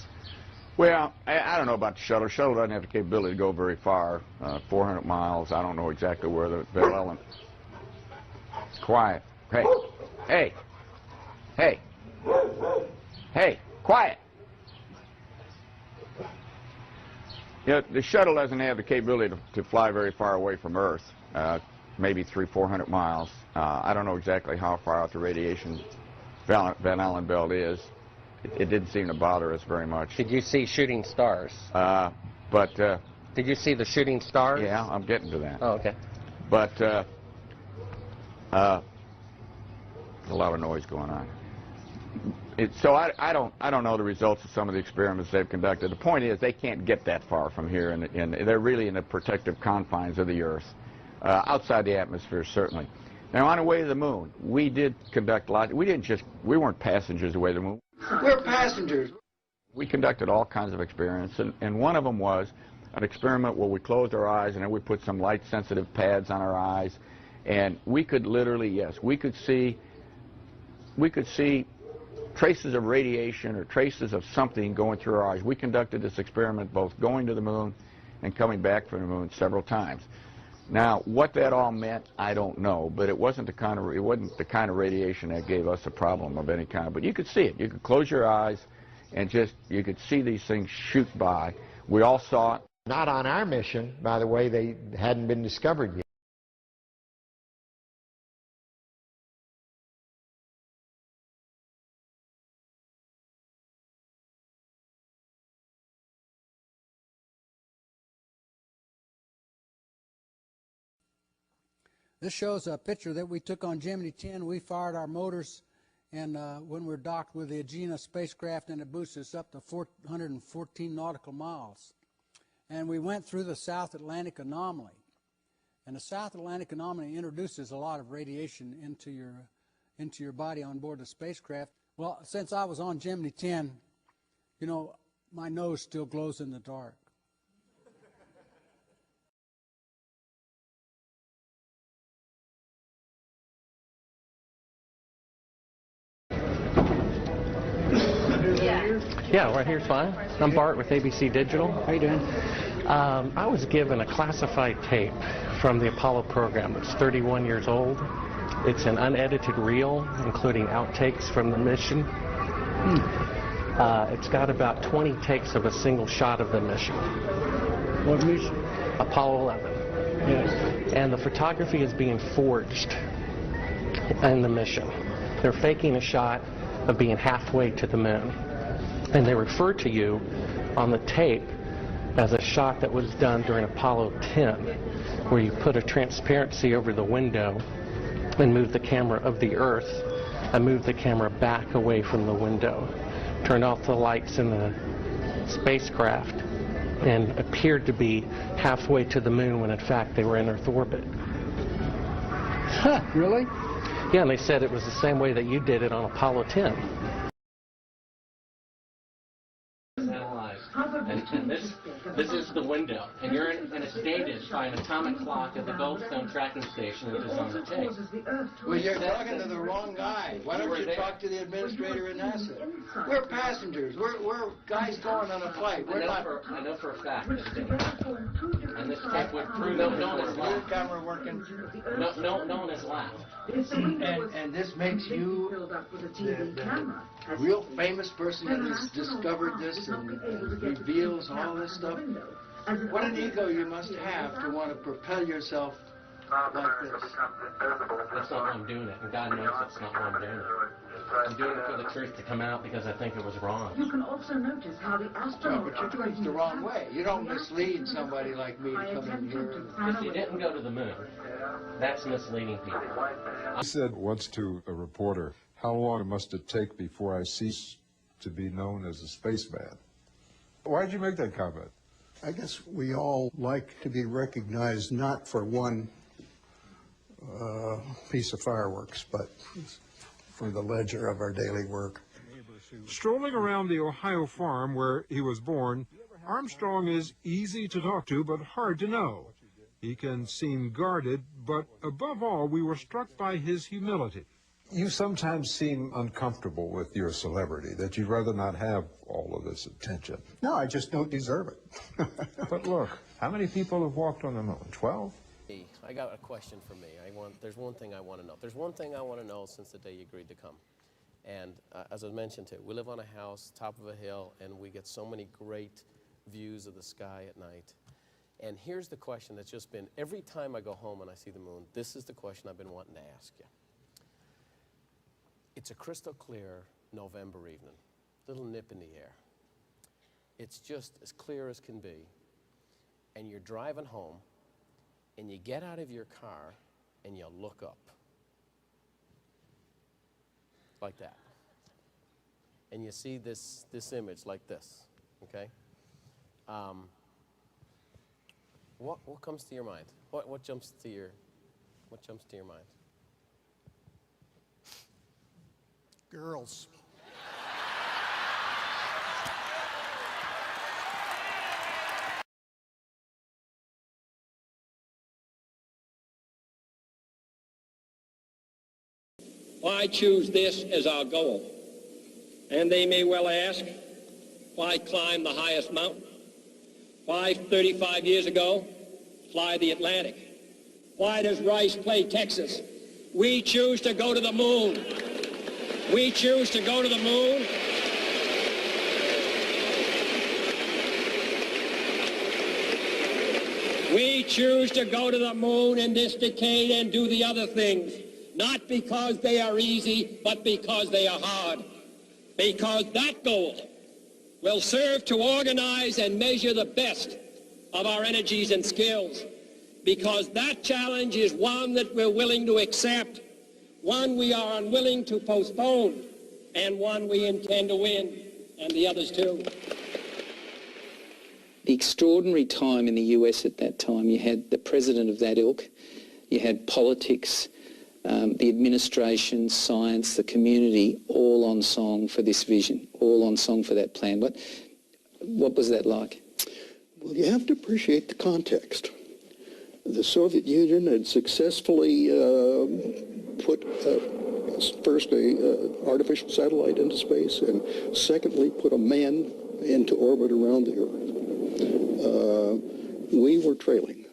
Well, I don't know about the shuttle. The shuttle doesn't have the capability to go very far, 400 miles. I don't know exactly where the Van Allen... Quiet. Hey. Hey. Hey. Hey. Quiet. You know, the shuttle doesn't have the capability to fly very far away from Earth, maybe 300-400 miles. I don't know exactly how far out the radiation Van Allen belt is. It didn't seem to bother us very much. Did you see shooting stars? Did you see the shooting stars? Yeah, I'm getting to that. Oh, okay. But there's a lot of noise going on. So I don't know the results of some of the experiments they've conducted. The point is they can't get that far from here, and they're really in the protective confines of the Earth, outside the atmosphere certainly. Now on the way to the moon, we did conduct lots. We weren't passengers away to the moon. We're passengers. We conducted all kinds of experiments, and one of them was an experiment where we closed our eyes and then we put some light-sensitive pads on our eyes, and we could literally, yes, we could see traces of radiation or traces of something going through our eyes. We conducted this experiment both going to the moon and coming back from the moon several times. Now, what that all meant, I don't know, but it wasn't the kind of radiation that gave us a problem of any kind. But you could see it. You could close your eyes and you could see these things shoot by. We all saw it. Not on our mission, by the way. They hadn't been discovered yet. This shows a picture that we took on Gemini 10. We fired our motors, and when we're docked with the Agena spacecraft, and it boosted us up to 414 nautical miles. And we went through the South Atlantic anomaly. And the South Atlantic anomaly introduces a lot of radiation into your body on board the spacecraft. Well, since I was on Gemini 10, you know, my nose still glows in the dark. Yeah, right here's fine. I'm Bart with ABC Digital. How you doing? I was given a classified tape from the Apollo program. It's 31 years old. It's an unedited reel, including outtakes from the mission. It's got about 20 takes of a single shot of the mission. What mission? Apollo 11. Yes. And the photography is being forged in the mission. They're faking a shot of being halfway to the moon. And they refer to you on the tape as a shot that was done during Apollo 10, where you put a transparency over the window and move the camera of the Earth and move the camera back away from the window. Turned off the lights in the spacecraft and appeared to be halfway to the moon when in fact they were in Earth orbit. Huh, really? Yeah, and they said it was the same way that you did it on Apollo 10. And this is the window, and it's dated by an atomic clock at the Goldstone tracking station, which is on the tape. Well, you're talking to the wrong guy. Why don't you talk to the administrator at NASA? We're passengers. We're guys going on a flight. We're not. I know for a fact that it did. And this tape would prove no one has Your laughed. camera working? No one has laughed. And this makes you the real famous person that has discovered this and reveals all this stuff. What an ego you must have to want to propel yourself like this. That's not why I'm doing it, and God knows that's not why I'm doing it. I'm doing it for the truth to come out because I think it was wrong. You can also notice how the astronauts... but you're doing it the wrong way. You don't mislead somebody like me to come in here. If you didn't go to the moon, that's misleading people. I said once to a reporter, how long must it take before I cease to be known as a spaceman? Why did you make that comment? I guess we all like to be recognized not for one piece of fireworks, but for the ledger of our daily work. Strolling around the Ohio farm where he was born, Armstrong is easy to talk to but hard to know. He can seem guarded, but above all, we were struck by his humility. You sometimes seem uncomfortable with your celebrity, that you'd rather not have all of this attention. No, I just don't deserve it. But look, how many people have walked on the moon? 12? I got a question for me. There's one thing I want to know. There's one thing I want to know since the day you agreed to come. And as I mentioned too, we live on a house, top of a hill, and we get so many great views of the sky at night. And here's the question that's just been, every time I go home and I see the moon, this is the question I've been wanting to ask you. It's a crystal clear November evening, little nip in the air. It's just as clear as can be. And you're driving home, and you get out of your car, and you look up. Like that. And you see this image like this, okay? What comes to your mind? What jumps to your mind? Girls. Why choose this as our goal? And they may well ask, why climb the highest mountain? Why 35 years ago fly the Atlantic? Why does Rice play Texas? We choose to go to the moon. We choose to go to the moon. We choose to go to the moon in this decade and do the other things, not because they are easy, but because they are hard. Because that goal will serve to organize and measure the best of our energies and skills. because that challenge is one that we're willing to accept, one we are unwilling to postpone, and one we intend to win, and the others too. The extraordinary time in the US at that time, you had the president of that ilk, you had politics, the administration, science, the community, all on song for this vision, all on song for that plan. What was that like? Well, you have to appreciate the context. The Soviet Union had successfully put first a artificial satellite into space, and secondly put a man into orbit around the Earth. We were trailing.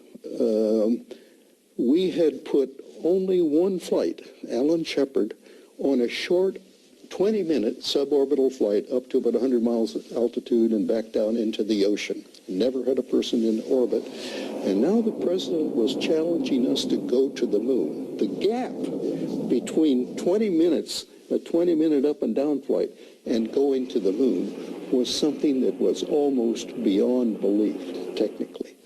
We had put only one flight, Alan Shepard, on a short 20-minute suborbital flight up to about 100 miles altitude and back down into the ocean. Never had a person in orbit. And now the president was challenging us to go to the moon. The gap between 20 minutes, a 20-minute up and down flight, and going to the moon was something that was almost beyond belief, technically.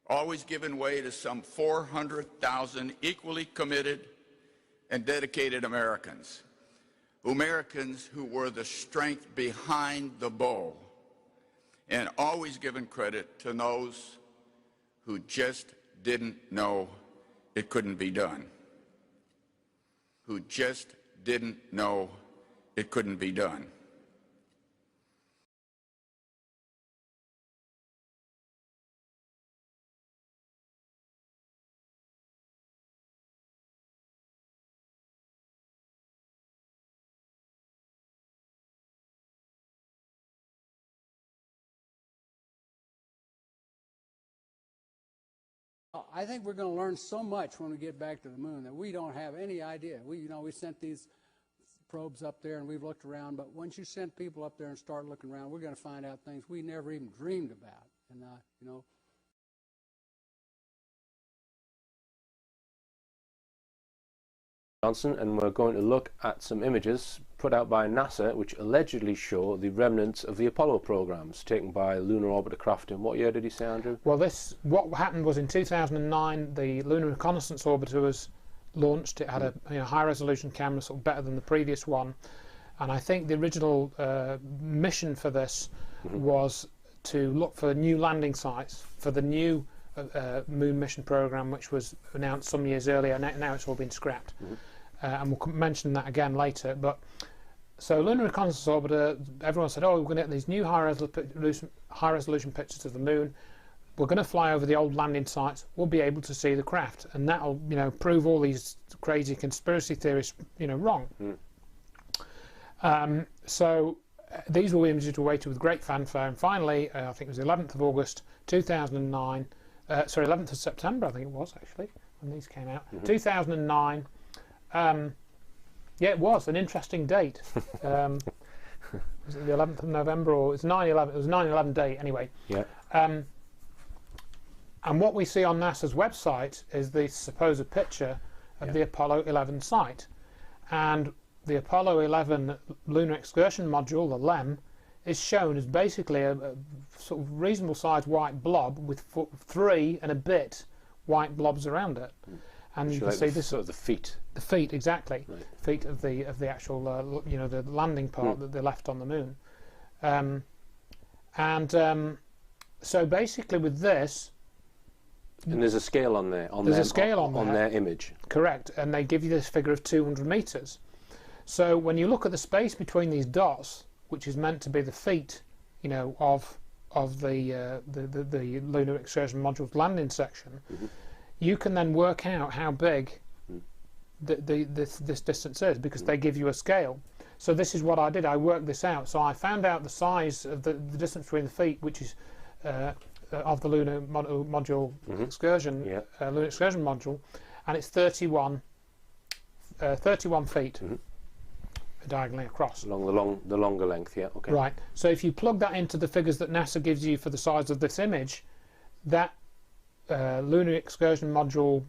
Always giving way to some 400,000 equally committed and dedicated Americans who were the strength behind the bow, and always giving credit to those who just didn't know it couldn't be done, who just didn't know it couldn't be done. I think we're going to learn so much when we get back to the moon that we don't have any idea. We sent these probes up there and we've looked around, but once you send people up there and start looking around, we're going to find out things we never even dreamed about. And Johnson, and we're going to look at some images put out by NASA which allegedly show the remnants of the Apollo programs taken by Lunar Orbiter craft. In what year did you say, Andrew? Well, what happened was in 2009 the Lunar Reconnaissance Orbiter was launched. It had a high-resolution camera, sort of better than the previous one, and I think the original mission for this was to look for new landing sites for the new moon mission program, which was announced some years earlier. Now it's all been scrapped. And we'll mention that again later. But so Lunar Reconnaissance Orbiter, everyone said, oh, we're going to get these new high-resolution pictures of the moon. We're going to fly over the old landing sites. We'll be able to see the craft, and that'll prove all these crazy conspiracy theories wrong. So these were images awaited with great fanfare, and finally, I think it was the 11th of August 2009. Sorry, 11th of September, I think it was actually when these came out. 2009. Yeah, it was an interesting date. Was it the 11th of November, or it's 9/11? It was 9/11 date anyway. Yeah. And what we see on NASA's website is the supposed picture of the Apollo 11 site, and the Apollo 11 Lunar Excursion Module, the LEM, is shown as basically a sort of reasonable sized white blob with 3 and a bit white blobs around it. And you can see this sort of the feet. The feet, exactly. Right. Feet of the actual the landing part that they left on the moon. So basically with this, and there's a scale on there. There's a scale on their image. Correct, and they give you this figure of 200 meters. So when you look at the space between these dots, which is meant to be the feet, of the Lunar Excursion Module's landing section, you can then work out how big this distance is, because they give you a scale. So this is what I did. I worked this out. So I found out the size of the distance between the feet, which is of the Lunar Module Excursion, Lunar Excursion Module, and it's 31 feet. Diagonally across. Along the longer length, yeah. Okay. Right. So if you plug that into the figures that NASA gives you for the size of this image, that lunar excursion module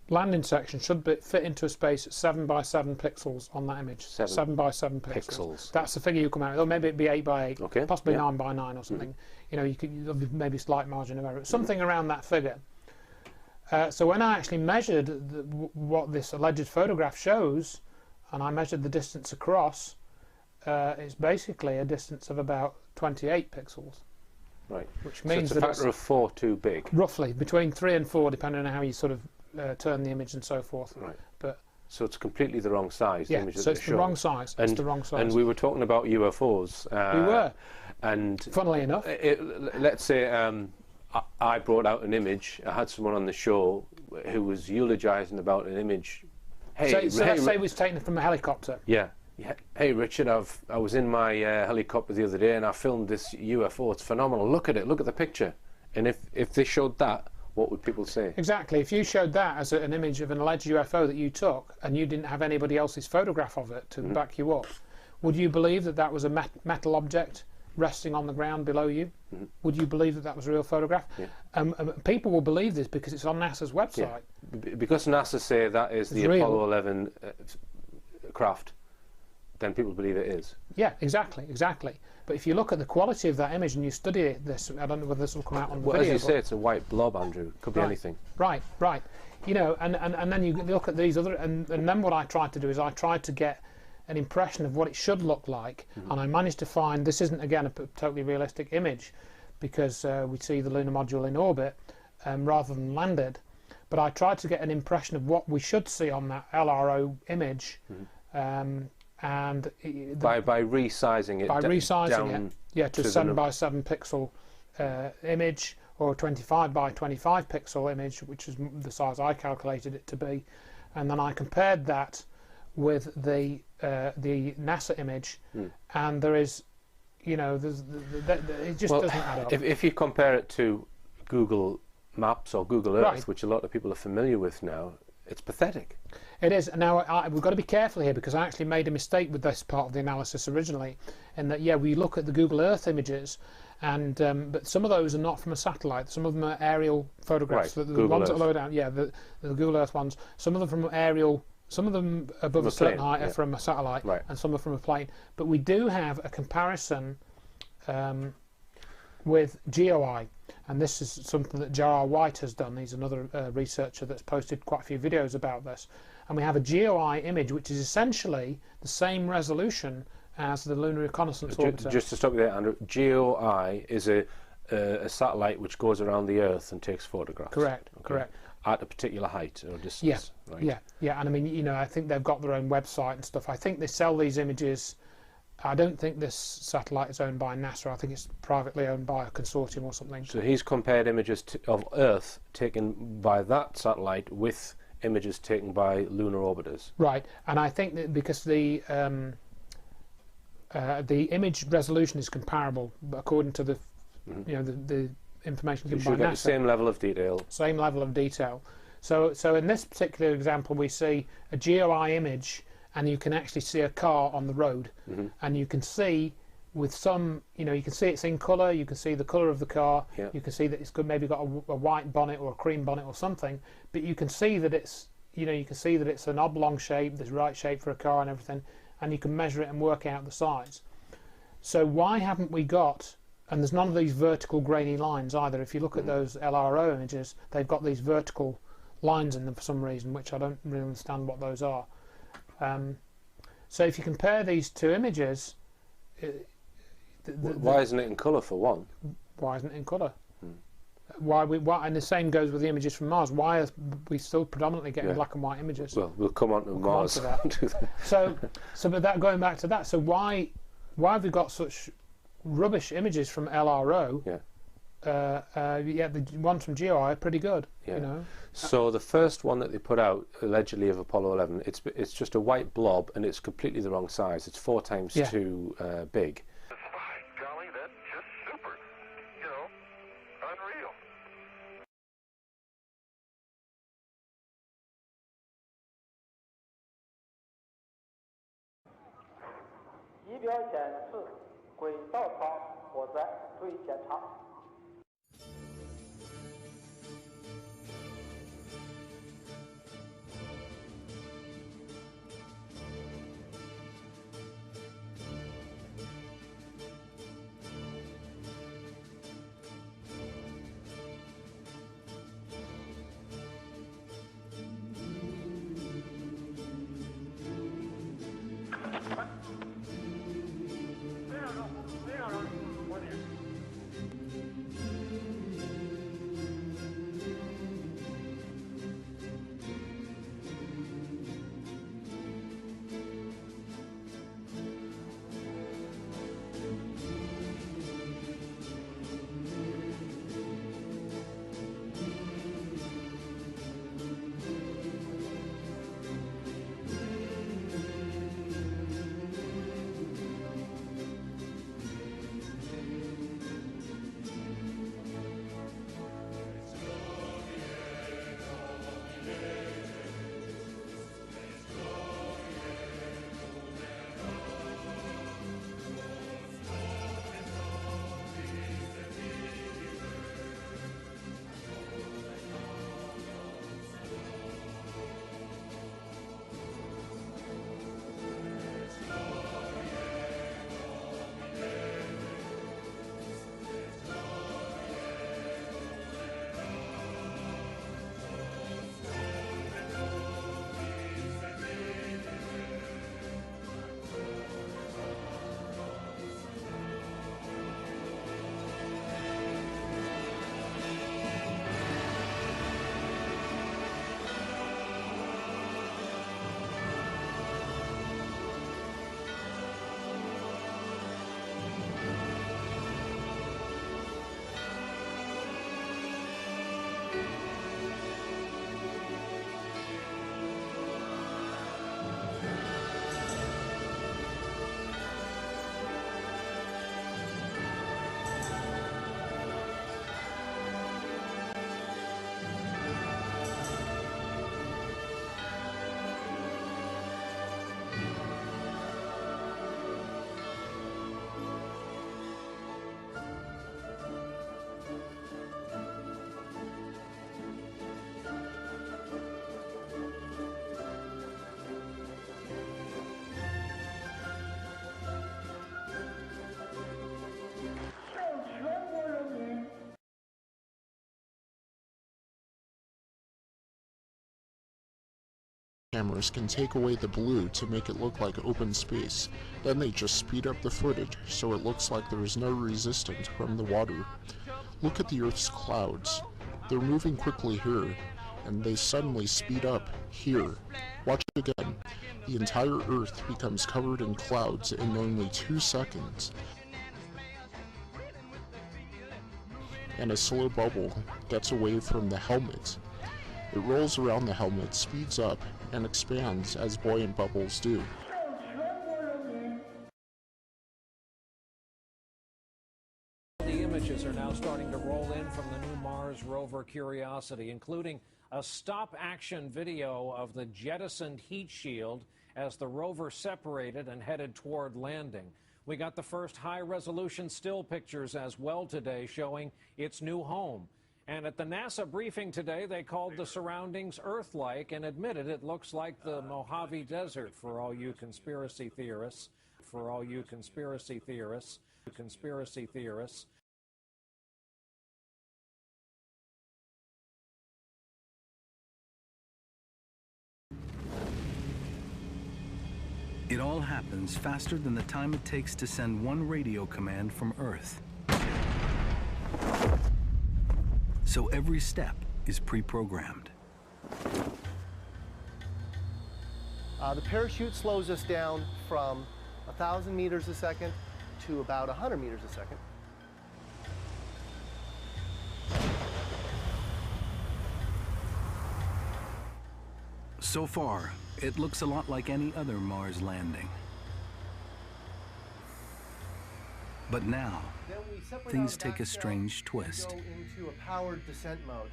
landing section should fit into a space at 7 by 7 pixels on that image. 7 by 7 pixels. That's the figure you come out with. Or maybe it'd be 8 by 8, okay, possibly 9 by 9 or something. You know, you could maybe slight margin of error, something around that figure. So when I actually measured what this alleged photograph shows, and I measured the distance across, it's basically a distance of about 28 pixels. Right. Which means so it's a factor of 4 too big. Roughly between 3 and 4, depending on how you sort of turn the image and so forth. Right. But so it's completely the wrong size. Yeah. The image So it's the wrong size. It's the wrong size. And we were talking about UFOs. We were. And funnily enough, let's say I brought out an image. I had someone on the show who was eulogising about an image. Hey, let's say it was taken from a helicopter. Yeah. Yeah. Hey Richard, I was in my helicopter the other day and I filmed this UFO. It's phenomenal. Look at it. Look at the picture. And if they showed that, what would people say? Exactly. If you showed that as an image of an alleged UFO that you took and you didn't have anybody else's photograph of it to back you up, would you believe that that was a metal object resting on the ground below you? Would you believe that that was a real photograph? Yeah. People will believe this because it's on NASA's website. Yeah. Because NASA say that is the Apollo 11 craft, then people believe it is. Yeah, exactly. But if you look at the quality of that image and you study this, I don't know whether this will come out on the video. As you say, it's a white blob, Andrew. Could be anything. Right. You know, and then you look at these other, and then what I tried to do is I tried to get an impression of what it should look like, and I managed to find, this isn't again a totally realistic image, because we see the lunar module in orbit rather than landed, but I tried to get an impression of what we should see on that LRO image. And by resizing it, to 7 by 7 pixel image, or 25 by 25 pixel image, which is the size I calculated it to be, and then I compared that with the NASA image, and there is, you know, it just doesn't add up. If you compare it to Google Maps or Google Earth, which a lot of people are familiar with now, it's pathetic. It is. Now, we've got to be careful here, because I actually made a mistake with this part of the analysis originally, in that, we look at the Google Earth images, and but some of those are not from a satellite. Some of them are aerial photographs. Right. The ones that are lower down, the Google Earth ones. Some of them from aerial. Some of them above a certain height are from a satellite, and some are from a plane. But we do have a comparison with GeoEye. And this is something that J.R. White has done. He's another researcher that's posted quite a few videos about this. And we have a GeoEye image, which is essentially the same resolution as the Lunar Reconnaissance Orbiter. Just to stop you there, Andrew, GeoEye is a satellite which goes around the Earth and takes photographs. Correct. Correct. At a particular height or distance. Yeah. And I mean, you know, I think they've got their own website and stuff. I think they sell these images. I don't think this satellite is owned by NASA. I think it's privately owned by a consortium or something. So he's compared images of Earth taken by that satellite with images taken by lunar orbiters. Right, and I think that because the image resolution is comparable, according to the you know the information given by NASA. You should get the same level of detail. Same level of detail. So in this particular example, we see a GeoEye image, and you can actually see a car on the road, and you can see with some, you know, you can see it's in colour, you can see the colour of the car, you can see that it's maybe got a white bonnet or a cream bonnet or something, but you can see that it's, you know, you can see that it's an oblong shape, this right shape for a car and everything, and you can measure it and work out the size. So why haven't we got, and there's none of these vertical grainy lines either. If you look at those LRO images, they've got these vertical lines in them for some reason, which I don't really understand what those are. So if you compare these two images, why isn't it in colour for one? Why isn't it in colour? Why and the same goes with the images from Mars. Why are we still predominantly getting black and white images? Well, we'll come on to Mars. So but that, going back to that, so why have we got such rubbish images from LRO? The ones from GeoEye are pretty good. You know. So the first one that they put out, allegedly of Apollo 11, it's just a white blob, and it's completely the wrong size. It's 4 times too big. Golly, that's just super. You know, unreal. cameras can take away the blue to make it look like open space. Then they just speed up the footage so it looks like there is no resistance from the water. Look at the Earth's clouds. They're moving quickly here, and they suddenly speed up here. Watch again. The entire Earth becomes covered in clouds in only 2 seconds. And a slow bubble gets away from the helmet. It rolls around the helmet, speeds up, and expands as buoyant bubbles do. The images are now starting to roll in from the new Mars rover Curiosity, including a stop-action video of the jettisoned heat shield as the rover separated and headed toward landing. We got the first high-resolution still pictures as well today showing its new home. And at the NASA briefing today, they called the surroundings Earth-like and admitted it looks like the Mojave Desert for all you conspiracy theorists. For all you conspiracy theorists. Conspiracy theorists. It all happens faster than the time it takes to send one radio command from Earth. So every step is pre-programmed. The parachute slows us down from 1,000 meters a second to about 100 meters a second. So far, it looks a lot like any other Mars landing. But now, things take a strange twist. Go into a powered descent mode.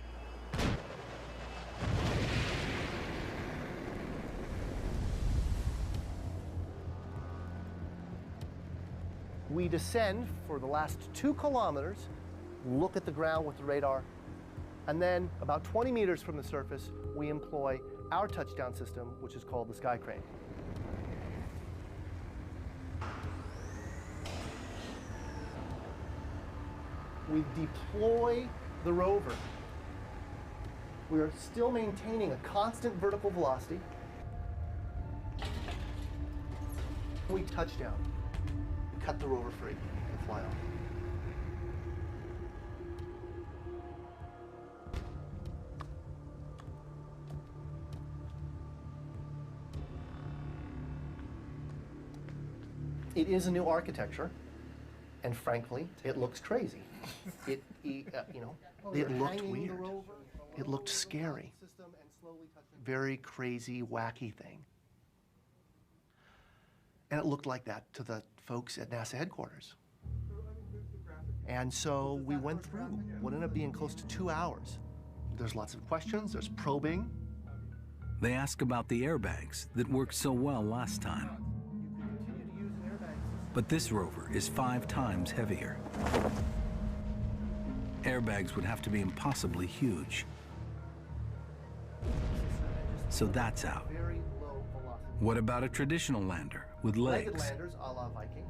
We descend for the last 2 kilometers, look at the ground with the radar, and then about 20 meters from the surface, we employ our touchdown system, which is called the Sky Crane. We deploy the rover. We are still maintaining a constant vertical velocity. We touchdown, cut the rover free, and fly off. It is a new architecture, and frankly, it looks crazy. It looked weird. It looked scary. Very crazy, wacky thing. And it looked like that to the folks at NASA headquarters. And so we went through what ended up being close to 2 hours. There's lots of questions, there's probing. They ask about the airbags that worked so well last time. But this rover is 5 times heavier. Airbags would have to be impossibly huge. So that's out. What about a traditional lander with legs? Legged landers a la Viking.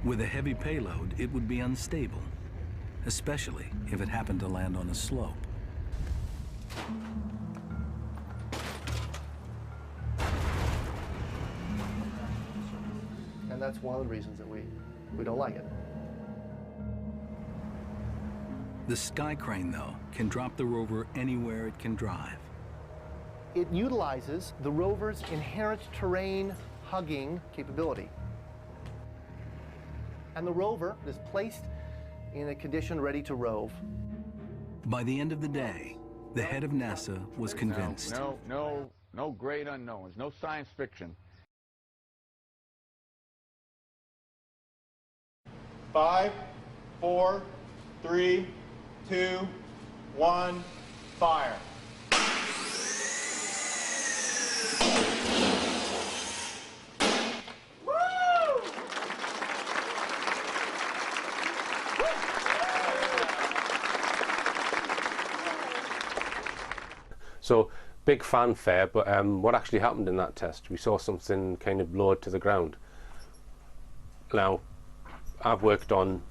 With a heavy payload, it would be unstable, especially if it happened to land on a slope. And that's one of the reasons that we don't like it. The Sky Crane, though, can drop the rover anywhere it can drive. It utilizes the rover's inherent terrain hugging capability. And the rover is placed in a condition ready to rove. By the end of the day, the head of NASA was convinced. No great unknowns, no science fiction. 5, 4, 3, 2, 1, fire. So, big fanfare, but what actually happened in that test? We saw something kind of lowered to the ground. Now, I've worked on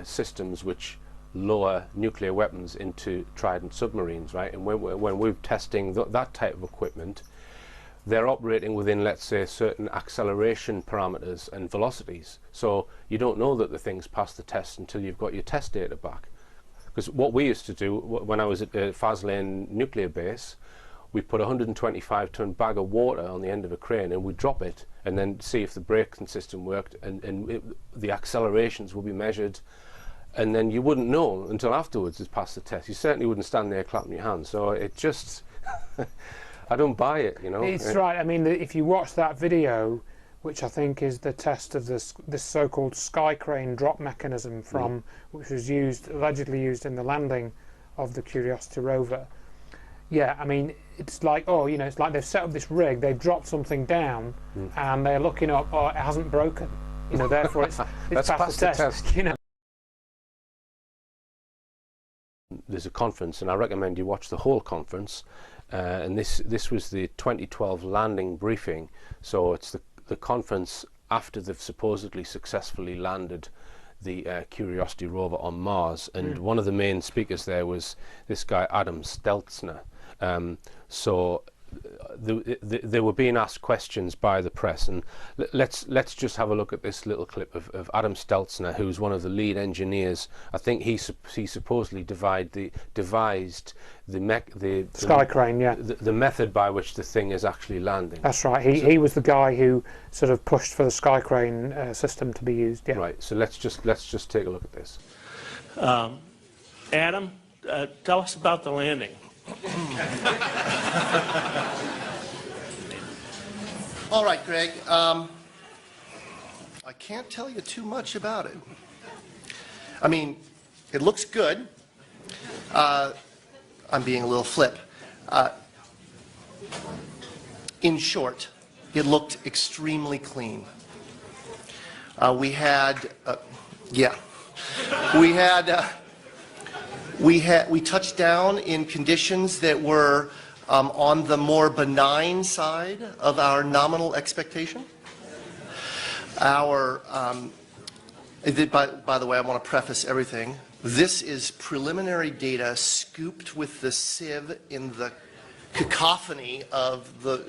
systems which lower nuclear weapons into Trident submarines, right? And when we're testing that type of equipment, they're operating within, let's say, certain acceleration parameters and velocities. So you don't know that the thing's passed the test until you've got your test data back. Because what we used to do when I was at Faslane nuclear base, we put a 125-ton bag of water on the end of a crane and we drop it and then see if the braking system worked, and the accelerations will be measured, and then you wouldn't know until afterwards it's passed the test. You certainly wouldn't stand there clapping your hands. So it just, I don't buy it, you know. It's right. I mean, if you watch that video, which I think is the test of this so-called sky crane drop mechanism which was allegedly used in the landing of the Curiosity rover. Yeah, I mean, it's like, oh, you know, it's like they've set up this rig, they've dropped something down, and they're looking up, oh, it hasn't broken, you know, therefore it's passed the test. You know. There's a conference, and I recommend you watch the whole conference. And this was the 2012 landing briefing, so it's the conference after they've supposedly successfully landed the Curiosity rover on Mars, and one of the main speakers there was this guy Adam Steltzner. So they were being asked questions by the press, and let's just have a look at this little clip of Adam Steltzner, who's one of the lead engineers. I think he supposedly devised the sky crane, yeah, the method by which the thing is actually landing. That's right. He was the guy who sort of pushed for the sky crane system to be used. Yeah. Right. So let's just take a look at this. Adam, tell us about the landing. All right, Greg. I can't tell you too much about it. I mean, it looks good. I'm being a little flip. In short, it looked extremely clean. We touched down in conditions that were on the more benign side of our nominal expectation. By the way, I want to preface everything. This is preliminary data scooped with the sieve in the cacophony of the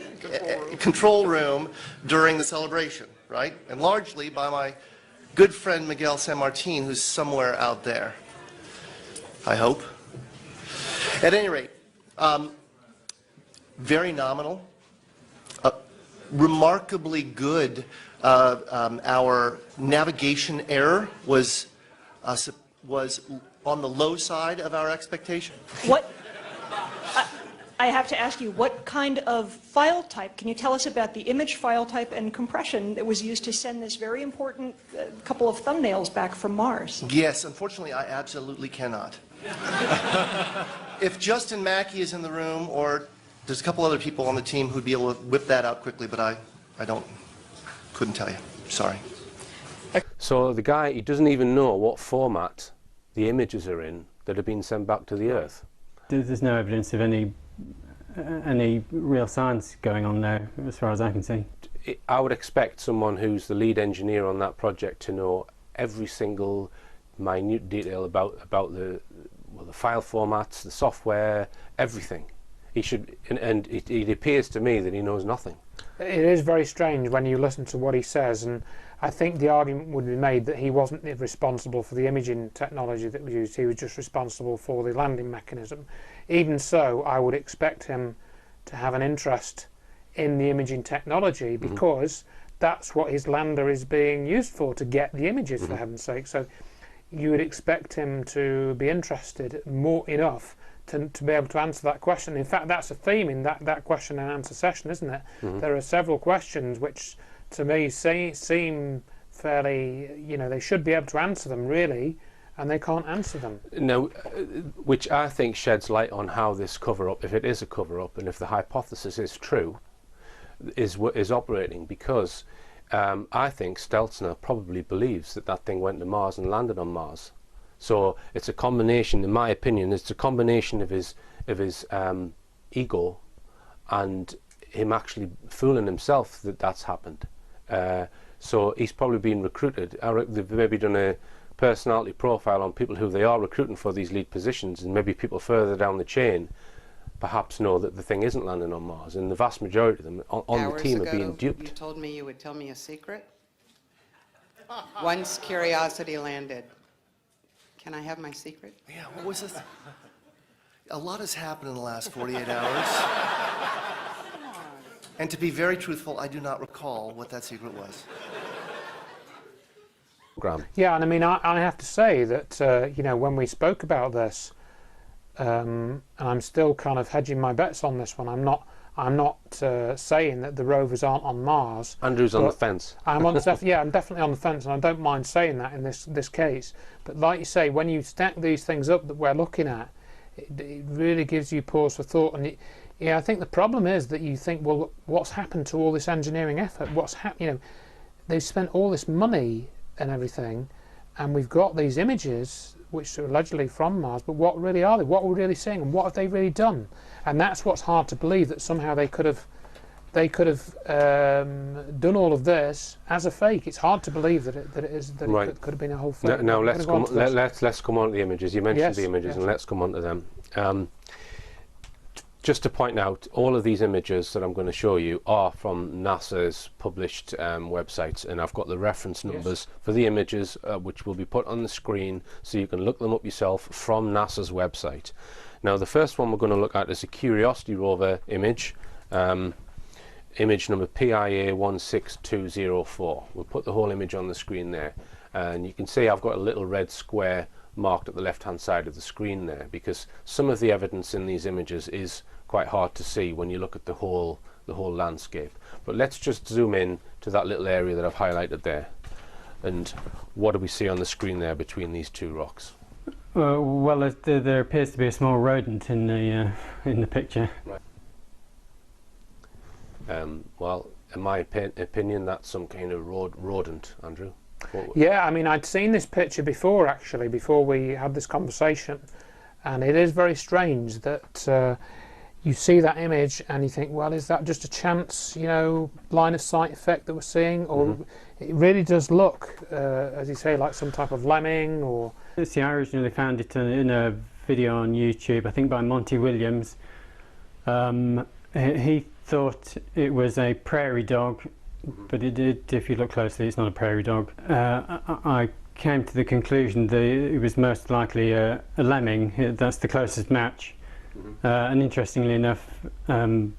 control room during the celebration, right? And largely by my good friend Miguel San Martin, who's somewhere out there, I hope. At any rate, very nominal, remarkably good. Our navigation error was on the low side of our expectation. What? I have to ask you, what kind of file type? Can you tell us about the image file type and compression that was used to send this very important couple of thumbnails back from Mars? Yes, unfortunately, I absolutely cannot. If Justin Mackey is in the room, or there's a couple other people on the team who'd be able to whip that out quickly, but I couldn't tell you. Sorry. So the guy, he doesn't even know what format the images are in that have been sent back to the Earth. There's no evidence of any real science going on there, as far as I can see. I would expect someone who's the lead engineer on that project to know every single minute detail about the file formats, the software, everything. He should, and it appears to me that he knows nothing. It is very strange when you listen to what he says, and I think the argument would be made that he wasn't responsible for the imaging technology that was used. He was just responsible for the landing mechanism. Even so, I would expect him to have an interest in the imaging technology, because that's what his lander is being used for, to get the images, for heaven's sake. So you would expect him to be interested more enough to be able to answer that question. In fact, that's a theme in that question and answer session, isn't it? There are several questions which, to me, seem fairly, they should be able to answer them, really, and they can't answer them. No, which I think sheds light on how this cover-up, if it is a cover-up, and if the hypothesis is true, is operating, because I think Steltzner probably believes that thing went to Mars and landed on Mars. So it's a combination, in my opinion, it's a combination of his ego and him actually fooling himself that that's happened. So he's probably been recruited. They've maybe done personality profile on people who they are recruiting for these lead positions, and maybe people further down the chain perhaps know that the thing isn't landing on Mars, and the vast majority of them on the team are being duped. You told me you would tell me a secret. Once Curiosity landed. Can I have my secret? Yeah, what was this? A lot has happened in the last 48 hours. And to be very truthful, I do not recall what that secret was. Yeah, and I mean, I have to say that, you know, when we spoke about this, and I'm still kind of hedging my bets on this one, I'm not saying that the rovers aren't on Mars. Andrew's on the fence. I'm definitely on the fence, and I don't mind saying that in this case. But like you say, when you stack these things up that we're looking at, it really gives you pause for thought. And I think the problem is that you think, well, what's happened to all this engineering effort? You know, they've spent all this money and everything, and we've got these images which are allegedly from Mars, but what really are they? What we're really seeing, and what have they really done? And that's what's hard to believe, that somehow they could have done all of this as a fake. It's hard to believe that it could have been a whole fake. Now let's come on to the images. You mentioned the images, and let's come on to them. Just to point out, all of these images that I'm going to show you are from NASA's published websites, and I've got the reference numbers for the images, which will be put on the screen, so you can look them up yourself from NASA's website. Now, the first one we're going to look at is a Curiosity rover image, image number PIA 16204. We'll put the whole image on the screen there, and you can see I've got a little red square marked at the left-hand side of the screen there, because some of the evidence in these images is quite hard to see when you look at the whole landscape. But let's just zoom in to that little area that I've highlighted there. And what do we see on the screen there between these two rocks? Well, there appears to be a small rodent in the picture. Right. Well, in my opinion, that's some kind of rodent, Andrew. Yeah, I mean, I'd seen this picture before, actually, before we had this conversation, and it is very strange that you see that image and you think, well, is that just a chance, you know, line of sight effect that we're seeing, or it really does look, as you say, like some type of lemming, or... See, I originally found it in a video on YouTube, I think by Monty Williams. He thought it was a prairie dog, but if you look closely, it's not a prairie dog. I came to the conclusion that it was most likely a lemming. That's the closest match. And interestingly enough, one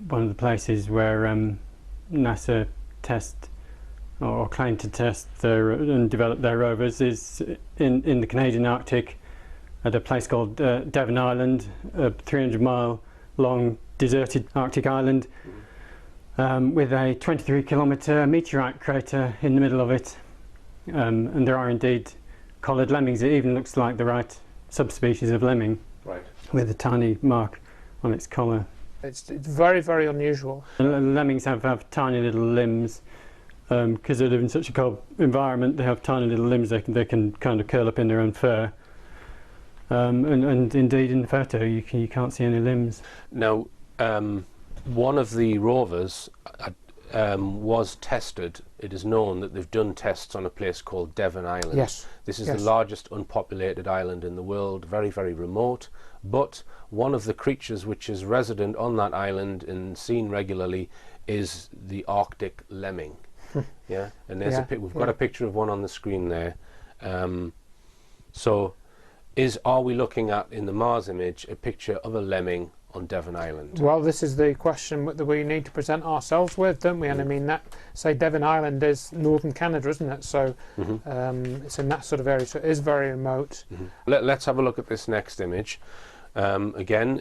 of the places where NASA test or claim to test and develop their rovers is in the Canadian Arctic at a place called Devon Island, a 300-mile long deserted Arctic island with a 23-kilometre meteorite crater in the middle of it. And there are indeed collared lemmings. It even looks like the right subspecies of lemming, with a tiny mark on its collar. It's very, very unusual. Lemmings have tiny little limbs. Because they live in such a cold environment, they have tiny little limbs. They can kind of curl up in their own fur. And indeed, in the photo, you can't see any limbs. Now, one of the rovers was tested. It is known that they've done tests on a place called Devon Island. Yes. This is the largest unpopulated island in the world, very, very remote. But one of the creatures which is resident on that island and seen regularly is the Arctic lemming. Yeah, and there's we've got a picture of one on the screen there. So, are we looking at, in the Mars image, a picture of a lemming on Devon Island? Well, this is the question that we need to present ourselves with, don't we? And I mean, that, say, Devon Island is northern Canada, isn't it? So it's in that sort of area, so it is very remote. Let's have a look at this next image. Again,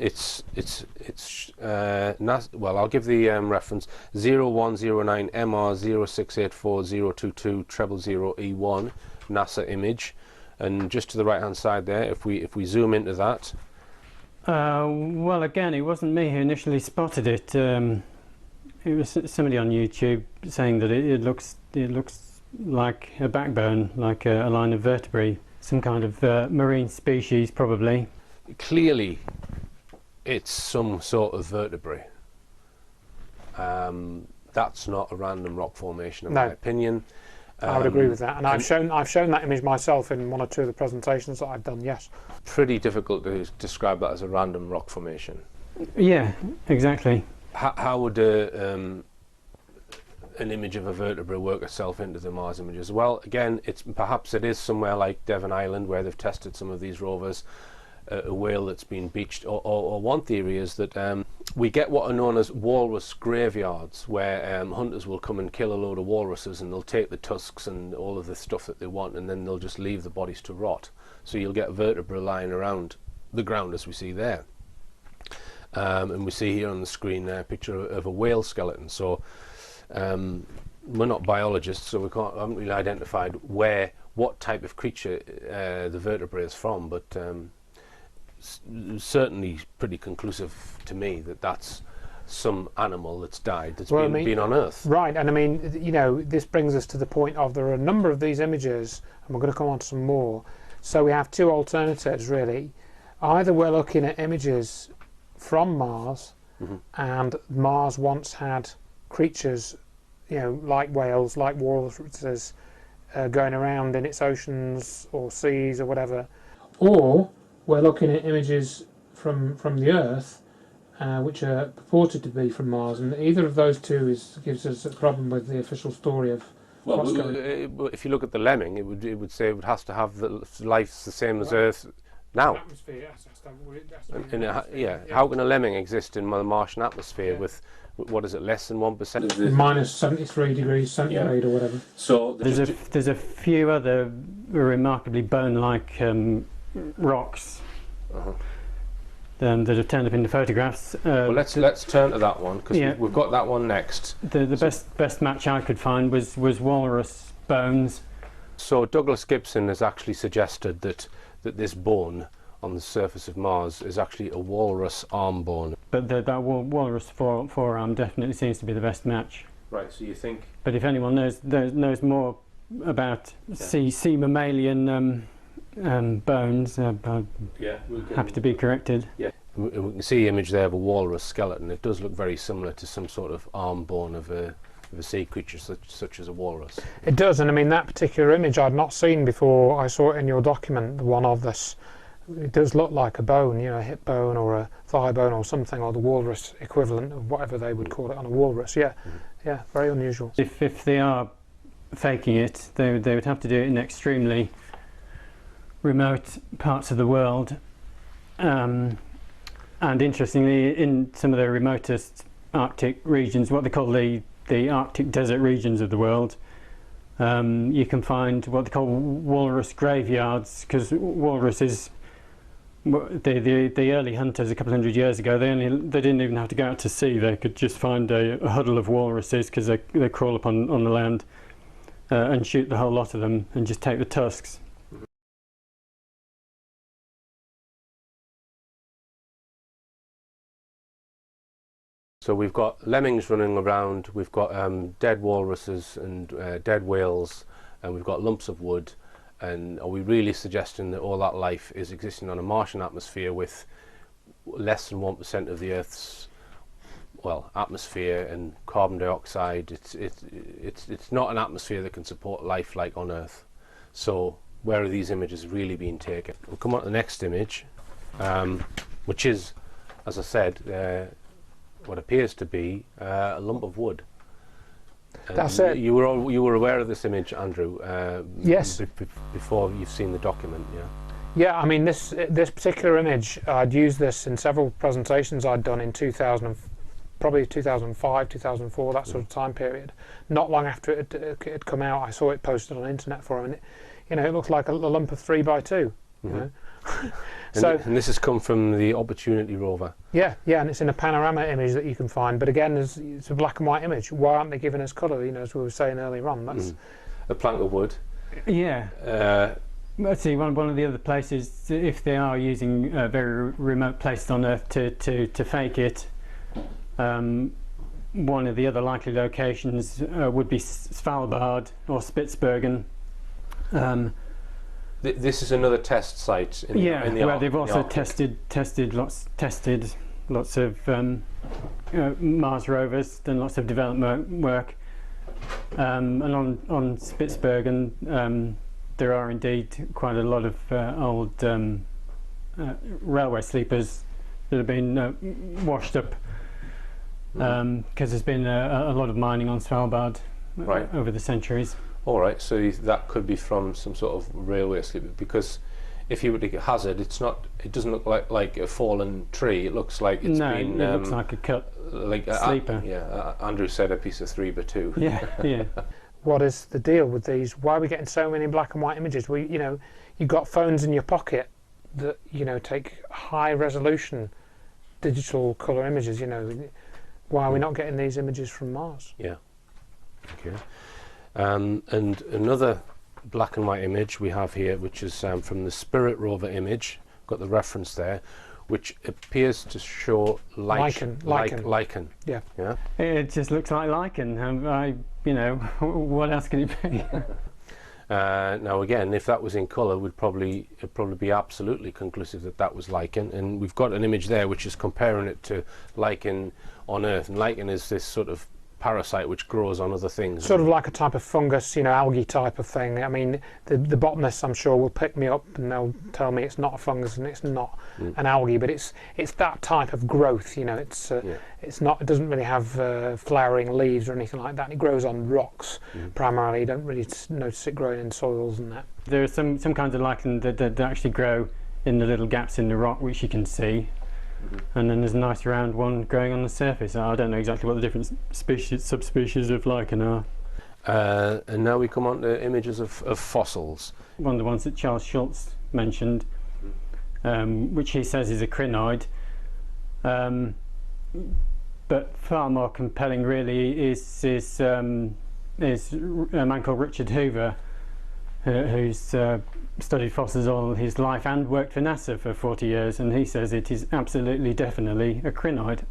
well, I'll give the reference 0109 MR 0684 022 000E1 NASA image, and just to the right hand side there, if we zoom into that. Well, again, it wasn't me who initially spotted it. It was somebody on YouTube saying that it looks like a backbone, like a line of vertebrae, some kind of marine species, probably. Clearly, it's some sort of vertebrae. That's not a random rock formation, in my opinion. I would agree with that, and I've shown that image myself in one or two of the presentations that I've done. Yes. Pretty difficult to describe that as a random rock formation. Yeah, exactly. How would an image of a vertebra work itself into the Mars images? Well, again, perhaps it is somewhere like Devon Island where they've tested some of these rovers, a whale that's been beached, or one theory is that we get what are known as walrus graveyards, where hunters will come and kill a load of walruses and they'll take the tusks and all of the stuff that they want, and then they'll just leave the bodies to rot. So you'll get vertebrae lying around the ground as we see there. And we see here on the screen a picture of a whale skeleton. So we're not biologists, so we haven't really identified what type of creature the vertebrae is from, but certainly pretty conclusive to me that that's some animal that's died that's been on Earth. Right, and I mean, you know, this brings us to the point of there are a number of these images, and we're going to come on to some more. So we have two alternatives really. Either we're looking at images from Mars, and Mars once had creatures, you know, like whales, like walruses, going around in its oceans or seas or whatever, or we're looking at images from the Earth, which are purported to be from Mars, and either of those two gives us a problem with the official story of what's going on. If you look at the lemming, it would say it has to have the life the same as Earth now. Atmosphere, How can a lemming exist in the Martian atmosphere with what is it, less than 1%? Minus 73 degrees centigrade or whatever. So there's a few other remarkably bone-like rocks that have turned up in the photographs. Well, let's turn to that one, because we've got that one next. The best match I could find was walrus bones. So Douglas Gibson has actually suggested that this bone on the surface of Mars is actually a walrus arm bone. But that walrus forearm definitely seems to be the best match. Right, so you think... But if anyone knows more about sea mammalian bones, I'm happy to be corrected. Yeah, we can see the image there of a walrus skeleton. It does look very similar to some sort of arm bone of a sea creature such as a walrus. It does, and I mean that particular image I'd not seen before I saw it in your document, the one of this. It does look like a bone, you know, a hip bone or a thigh bone or something, or the walrus equivalent of whatever they would call it on a walrus. Yeah, yeah, very unusual. If they are faking it, they would have to do it in extremely remote parts of the world, and interestingly, in some of the remotest Arctic regions, what they call the Arctic desert regions of the world, you can find what they call walrus graveyards, because walrus is the early hunters a couple hundred years ago. They didn't even have to go out to sea. They could just find a huddle of walruses, because they crawl up on the land and shoot the whole lot of them and just take the tusks. So we've got lemmings running around, we've got dead walruses and dead whales, and we've got lumps of wood. And are we really suggesting that all that life is existing on a Martian atmosphere with less than 1% of the Earth's atmosphere and carbon dioxide? It's not an atmosphere that can support life like on Earth. So where are these images really being taken? We'll come on to the next image, which is, as I said, what appears to be a lump of wood. That's it. You were aware of this image, Andrew? Yes. Before you've seen the document, yeah. Yeah, I mean this particular image, I'd used this in several presentations I'd done in probably 2005, 2004, that sort of time period. Not long after it had come out, I saw it posted on the internet for him, and it looks like a lump of 3x2. You know? And this has come from the Opportunity rover. Yeah, and it's in a panorama image that you can find. But again, it's a black and white image. Why aren't they giving us colour? You know, as we were saying earlier on. That's a plank of wood. Yeah. Let's see. One of the other places, if they are using very remote places on Earth to fake it, one of the other likely locations would be Svalbard or Spitsbergen. This is another test site. Where they've also tested lots of Mars rovers, done lots of development work, And on Spitsbergen, there are indeed quite a lot of old railway sleepers that have been washed up because there's been a lot of mining on Svalbard over the centuries. All right, so that could be from some sort of railway sleeper, because if you were to get hazard, it doesn't look like a fallen tree. It looks like it's been. It looks like a cut sleeper. Andrew said a piece of 3x2. Yeah. What is the deal with these? Why are we getting so many black and white images? You've got phones in your pocket that take high resolution digital colour images. Why are we not getting these images from Mars? Yeah. Okay. And another black and white image we have here, which is from the Spirit rover image. Got the reference there, which appears to show lichen. Yeah. It just looks like lichen. What else can it be? Now again, if that was in colour, it'd probably be absolutely conclusive that was lichen. And we've got an image there which is comparing it to lichen on Earth. And lichen is this sort of parasite which grows on other things. Sort of like a type of fungus, algae type of thing. I mean, the botanists, I'm sure, will pick me up and they'll tell me it's not a fungus and it's not an algae, but it's that type of growth. It's not. It doesn't really have flowering leaves or anything like that. And it grows on rocks primarily. You don't really notice it growing in soils and that. There are some kinds of lichen that actually grow in the little gaps in the rock, which you can see. And then there's a nice round one growing on the surface. I don't know exactly what the different subspecies of lichen are. And now we come on to images of fossils. One of the ones that Charles Schultz mentioned, which he says is a crinoid. But far more compelling really is a man called Richard Hoover, who's studied fossils all his life and worked for NASA for 40 years, and he says it is absolutely, definitely a crinoid.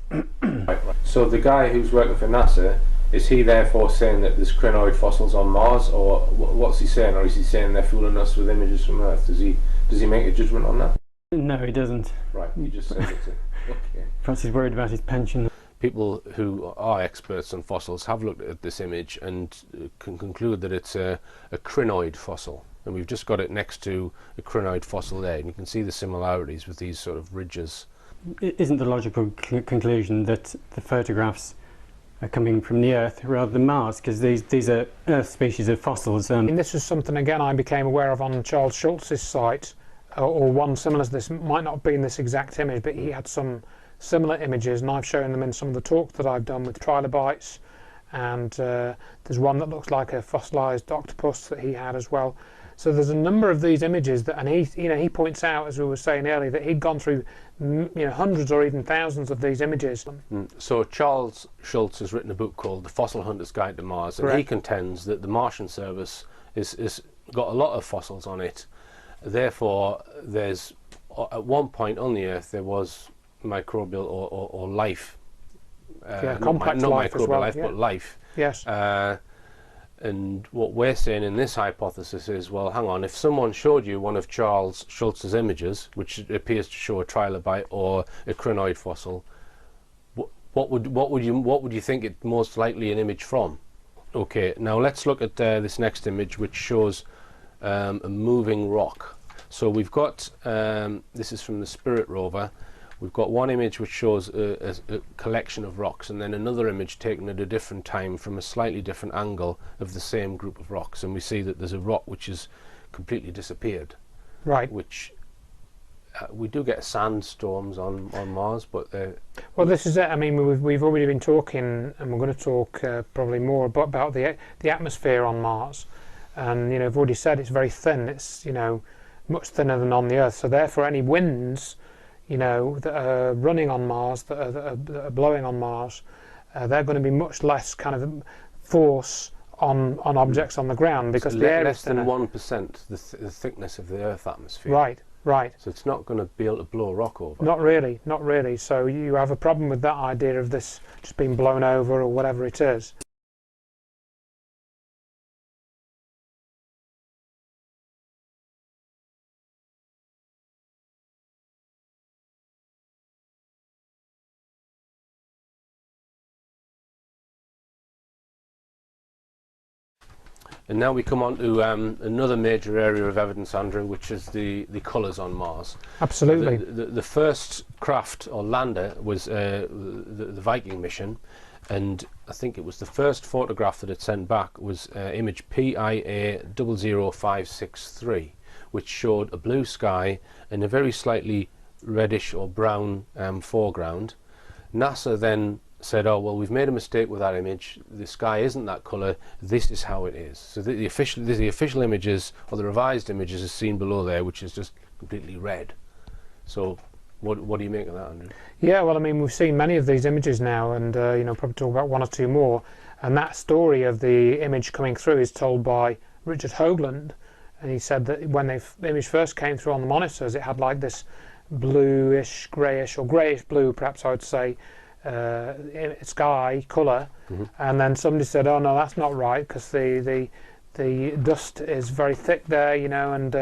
So the guy who's working for NASA, is he therefore saying that there's crinoid fossils on Mars, or what's he saying? Or is he saying they're fooling us with images from Earth? Does he make a judgment on that? No, he doesn't. Right, he just says it's okay. Perhaps he's worried about his pension. People who are experts on fossils have looked at this image and can conclude that it's a crinoid fossil. And we've just got it next to a crinoid fossil there, and you can see the similarities with these sort of ridges. Isn't the logical conclusion that the photographs are coming from the Earth rather than Mars, because these are Earth species of fossils? And this is something, again, I became aware of on Charles Schultz's site, or one similar to this. Might not have been this exact image, but he had some similar images, and I've shown them in some of the talks that I've done with trilobites. And there's one that looks like a fossilised octopus that he had as well. So there's a number of these images that, and he points out, as we were saying earlier, that he'd gone through hundreds or even thousands of these images. So Charles Schultz has written a book called The Fossil Hunter's Guide to Mars, and he contends that the Martian Service is got a lot of fossils on it. Therefore, there's at one point on the Earth there was microbial or life. Complex not life microbial as well. Life, but life. Yes. And what we're saying in this hypothesis is, well, hang on, if someone showed you one of Charles Schultz's images, which appears to show a trilobite or a crinoid fossil, what would you think it most likely an image from? Okay, now let's look at this next image, which shows a moving rock. So we've got this is from the Spirit rover. We've got one image which shows a collection of rocks, and then another image taken at a different time from a slightly different angle of the same group of rocks, and we see that there's a rock which has completely disappeared. Right. Which we do get sandstorms on Mars, but well, this is it. I mean, we've already been talking, and we're going to talk probably more about the atmosphere on Mars, and I've already said it's very thin. It's much thinner than on the Earth, so therefore any winds that are running on Mars, that are blowing on Mars, they're going to be much less kind of force on objects on the ground, because the air less is than thinner. 1% the thickness of the Earth atmosphere. Right. So it's not going to be able to blow a rock over. Not really. So you have a problem with that idea of this just being blown over or whatever it is. And now we come on to another major area of evidence, Andrew, which is the colours on Mars. Absolutely. The first craft or lander was the Viking mission, and I think it was the first photograph that it sent back was image PIA 00563, which showed a blue sky and a very slightly reddish or brown foreground. NASA then said, oh, well, we've made a mistake with that image. The sky isn't that colour. This is how it is. So the official images, or the revised images, is seen below there, which is just completely red. So what do you make of that, Andrew? Yeah, well, I mean, we've seen many of these images now, and you know, probably talk about one or two more. And that story of the image coming through is told by Richard Hoagland, and he said that when the image first came through on the monitors, it had like this bluish, greyish, or greyish blue, perhaps I would say, sky colour, and then somebody said, "Oh no, that's not right, because the dust is very thick there, you know, and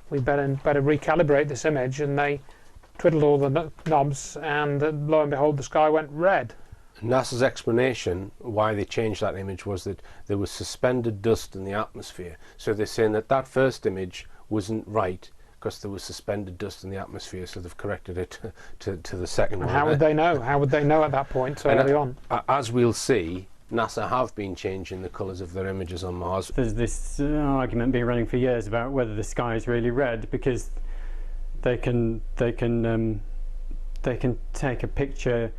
we better recalibrate this image." And they twiddled all the knobs, and lo and behold, the sky went red. NASA's explanation why they changed that image was that there was suspended dust in the atmosphere. So they're saying that that first image wasn't right because there was suspended dust in the atmosphere, so they've corrected it to the second one. How would they know? How would they know at that point so early on? As we'll see, NASA have been changing the colours of their images on Mars. There's this argument been running for years about whether the sky is really red, because they can take a picture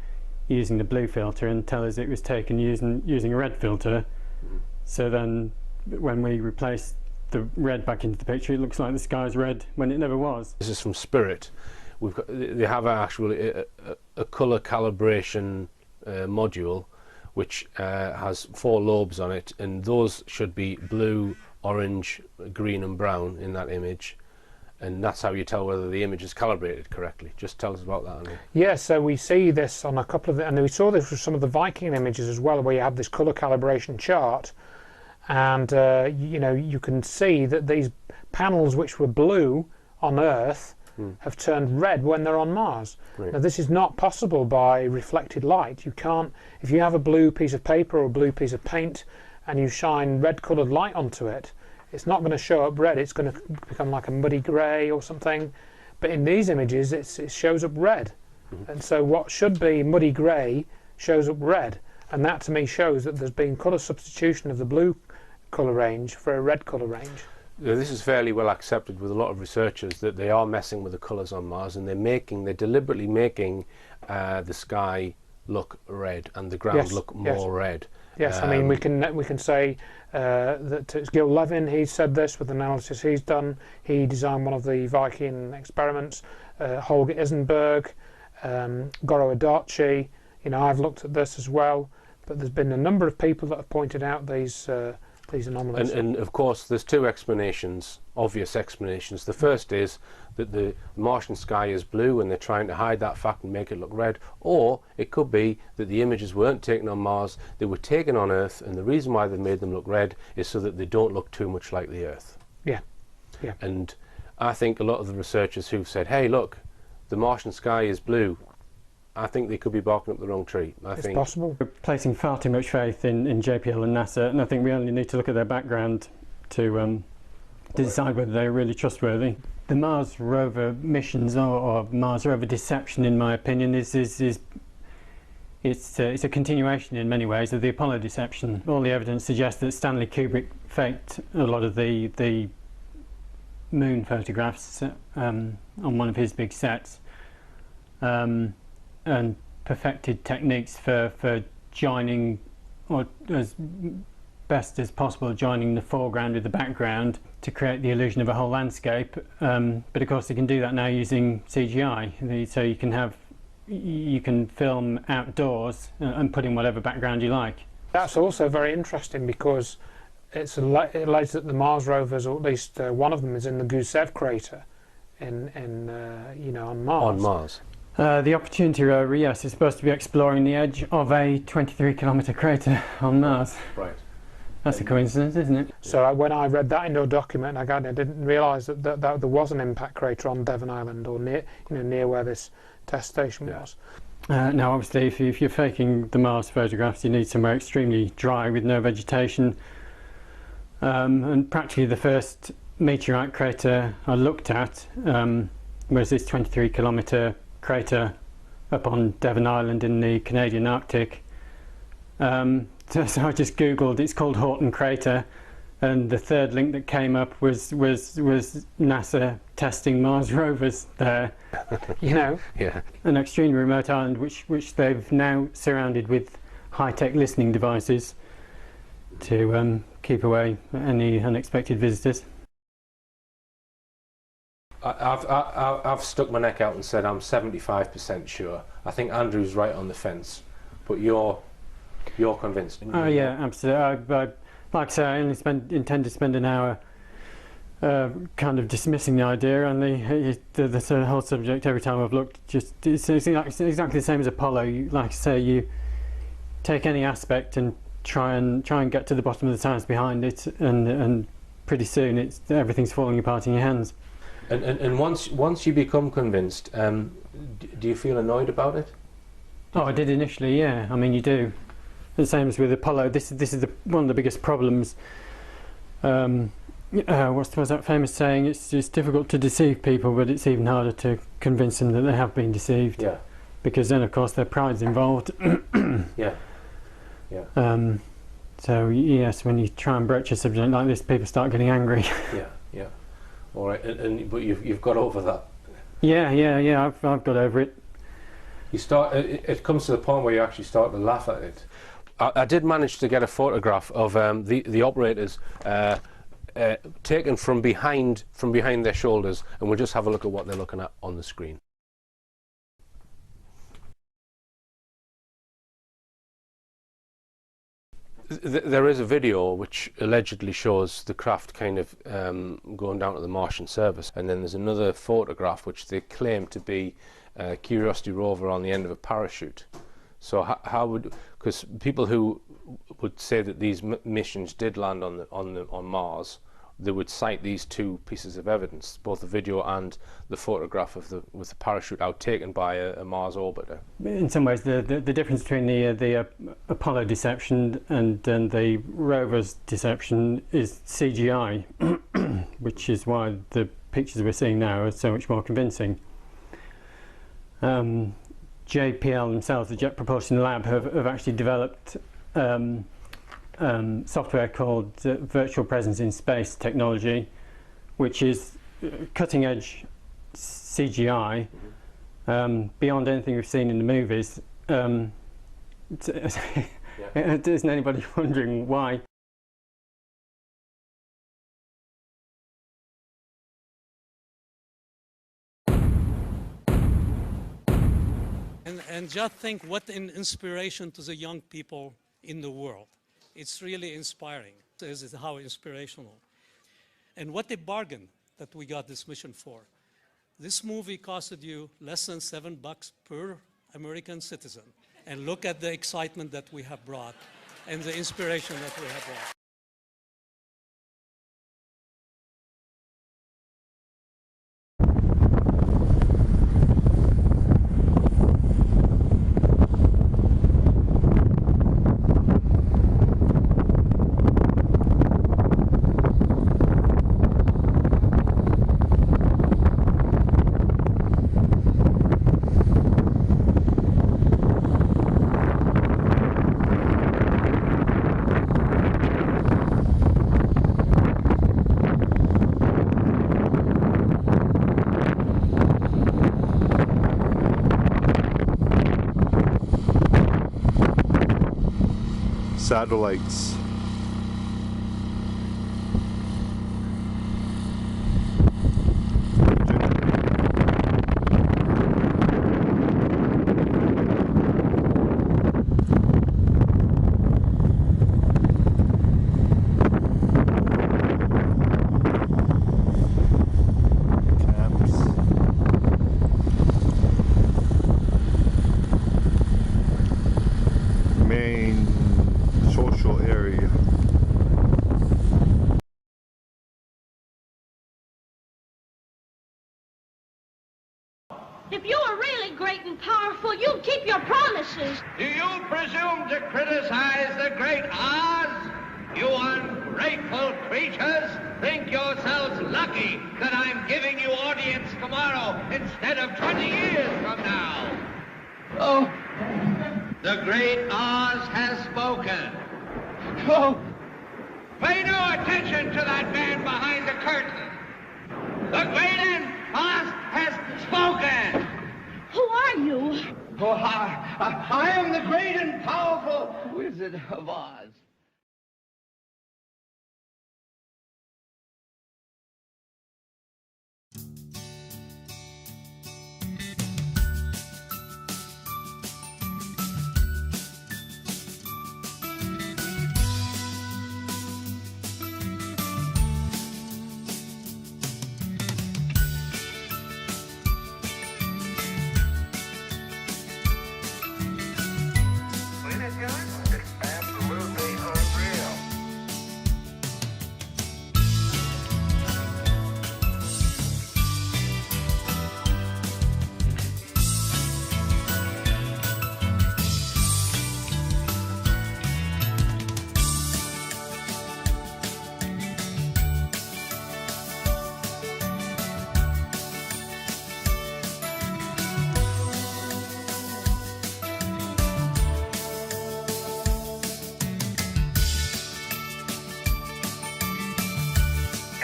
using the blue filter and tell us it was taken using a red filter. So then when we replace the red back into the picture, it looks like the sky's red when it never was. This is from Spirit. They have actually a colour calibration module which has 4 lobes on it, and those should be blue, orange, green and brown in that image, and that's how you tell whether the image is calibrated correctly. Just tell us about that, Andy. Yeah, so we see this on a couple of, and we saw this with some of the Viking images as well, where you have this colour calibration chart, and you know, you can see that these panels which were blue on Earth have turned red when they're on Mars. Right. Now this is not possible by reflected light. You can't, if you have a blue piece of paper or a blue piece of paint and you shine red coloured light onto it, it's not going to show up red. It's going to become like a muddy grey or something. But in these images, it shows up red. And so what should be muddy grey shows up red. And that to me shows that there's been colour substitution of the blue colour range for a red colour range. This is fairly well accepted with a lot of researchers, that they are messing with the colours on Mars, and they're deliberately making the sky look red and the ground look more red. Yes, I mean we can say that it's Gil Levin. He said this with analysis he's done. He designed one of the Viking experiments. Holger Isenberg, Goro Adachi. You know, I've looked at this as well. But there's been a number of people that have pointed out these anomalies. And of course, there's 2 explanations, obvious explanations. The first is that the Martian sky is blue and they're trying to hide that fact and make it look red. Or it could be that the images weren't taken on Mars, they were taken on Earth, and the reason why they made them look red is so that they don't look too much like the Earth. Yeah, yeah. And I think a lot of the researchers who've said, hey, look, the Martian sky is blue, I think they could be barking up the wrong tree. It's possible. We're placing far too much faith in JPL and NASA, and I think we only need to look at their background to decide whether they're really trustworthy. The Mars rover missions, or Mars rover deception, in my opinion, is it's a continuation in many ways of the Apollo deception. All the evidence suggests that Stanley Kubrick faked a lot of the moon photographs on one of his big sets. And perfected techniques for joining, or as best as possible, joining the foreground with the background to create the illusion of a whole landscape. But of course, they can do that now using CGI. So you can film outdoors and put in whatever background you like. That's also very interesting, because it alleged that the Mars rovers, or at least one of them, is in the Gusev crater, on Mars. On Mars. The Opportunity rover, yes, is supposed to be exploring the edge of a 23-kilometre crater on Mars. Right. That's a coincidence, isn't it? So when I read that in your document, I didn't realise that there was an impact crater on Devon Island, or near where this test station was. Now, obviously, if you're faking the Mars photographs, you need somewhere extremely dry with no vegetation. And practically the first meteorite crater I looked at was this 23-kilometre crater up on Devon Island in the Canadian Arctic. So I just googled, it's called Horton Crater, and the third link that came up was NASA testing Mars rovers there. You know, yeah. An extremely remote island which they've now surrounded with high-tech listening devices to keep away any unexpected visitors. I've stuck my neck out and said I'm 75% sure. I think Andrew's right on the fence, but you're convinced. Oh yeah, absolutely. I like I say, I only intend to spend an hour kind of dismissing the idea, and the whole subject. Every time I've looked, it's exactly the same as Apollo. Like I say, you take any aspect and try and get to the bottom of the science behind it, and pretty soon everything's falling apart in your hands. And once you become convinced, do you feel annoyed about it? I did initially, yeah. I mean, you do. The same as with Apollo. This is one of the biggest problems. What's that famous saying? It's difficult to deceive people, but it's even harder to convince them that they have been deceived. Yeah. Because then, of course, their pride's involved. Yeah. Yeah. So yes, when you try and broach a subject like this, people start getting angry. Yeah. Yeah. All right. But you've got over that. Yeah. I've got over it. It comes to the point where you actually start to laugh at it. I did manage to get a photograph of the operators taken from behind their shoulders, and we'll just have a look at what they're looking at on the screen. There is a video which allegedly shows the craft kind of going down to the Martian surface, and then there's another photograph which they claim to be Curiosity rover on the end of a parachute. So how would, because people who would say that these missions did land on Mars, they would cite these two pieces of evidence, both the video and the photograph with the parachute out taken by a Mars orbiter. In some ways, the difference between the Apollo deception and the rover's deception is CGI, which is why the pictures we're seeing now are so much more convincing. JPL themselves, the Jet Propulsion Lab, have actually developed software called Virtual Presence in Space technology, which is cutting-edge CGI, beyond anything we've seen in the movies. Isn't anybody wondering why? And just think what an inspiration to the young people in the world. It's really inspiring. This is how inspirational. And what a bargain that we got this mission for. This movie costed you less than $7 per American citizen. And look at the excitement that we have brought and the inspiration that we have brought. Satellites. Main social area. If you are really great and powerful, you'll keep your promises. Do you presume to criticize the great Oz? You ungrateful creatures! Think yourselves lucky that I'm giving you audience tomorrow instead of 20 years from now. Oh, the great Oz has spoken. Oh, pay no attention to that man behind the curtain. The great Oz has spoken. Who are you? Oh, I am the great and powerful Wizard of Oz.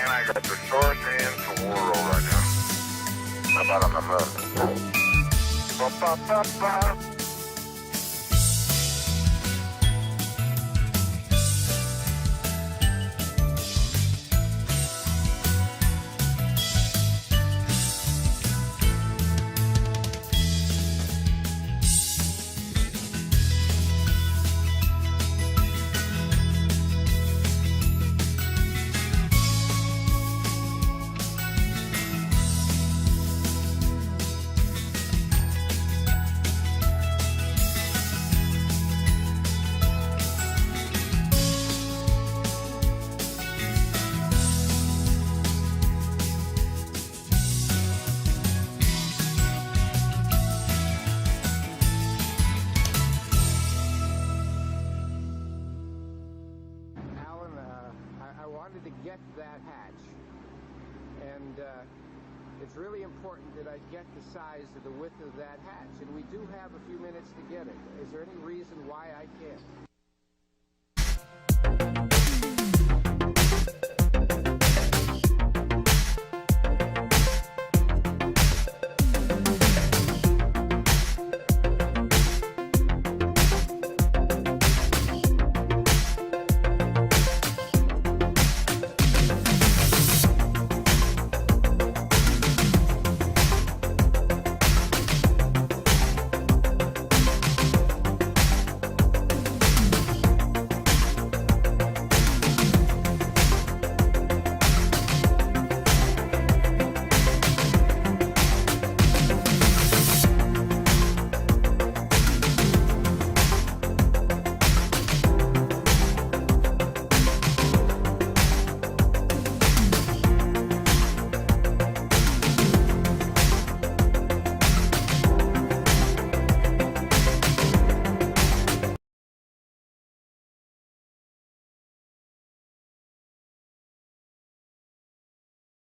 I got the shortest hands in the world right now. How about on the moon? Ba-ba-ba-ba. To get that hatch, and it's really important that I get the size of the width of that hatch, and we do have a few minutes to get it. Is there any reason why I can't?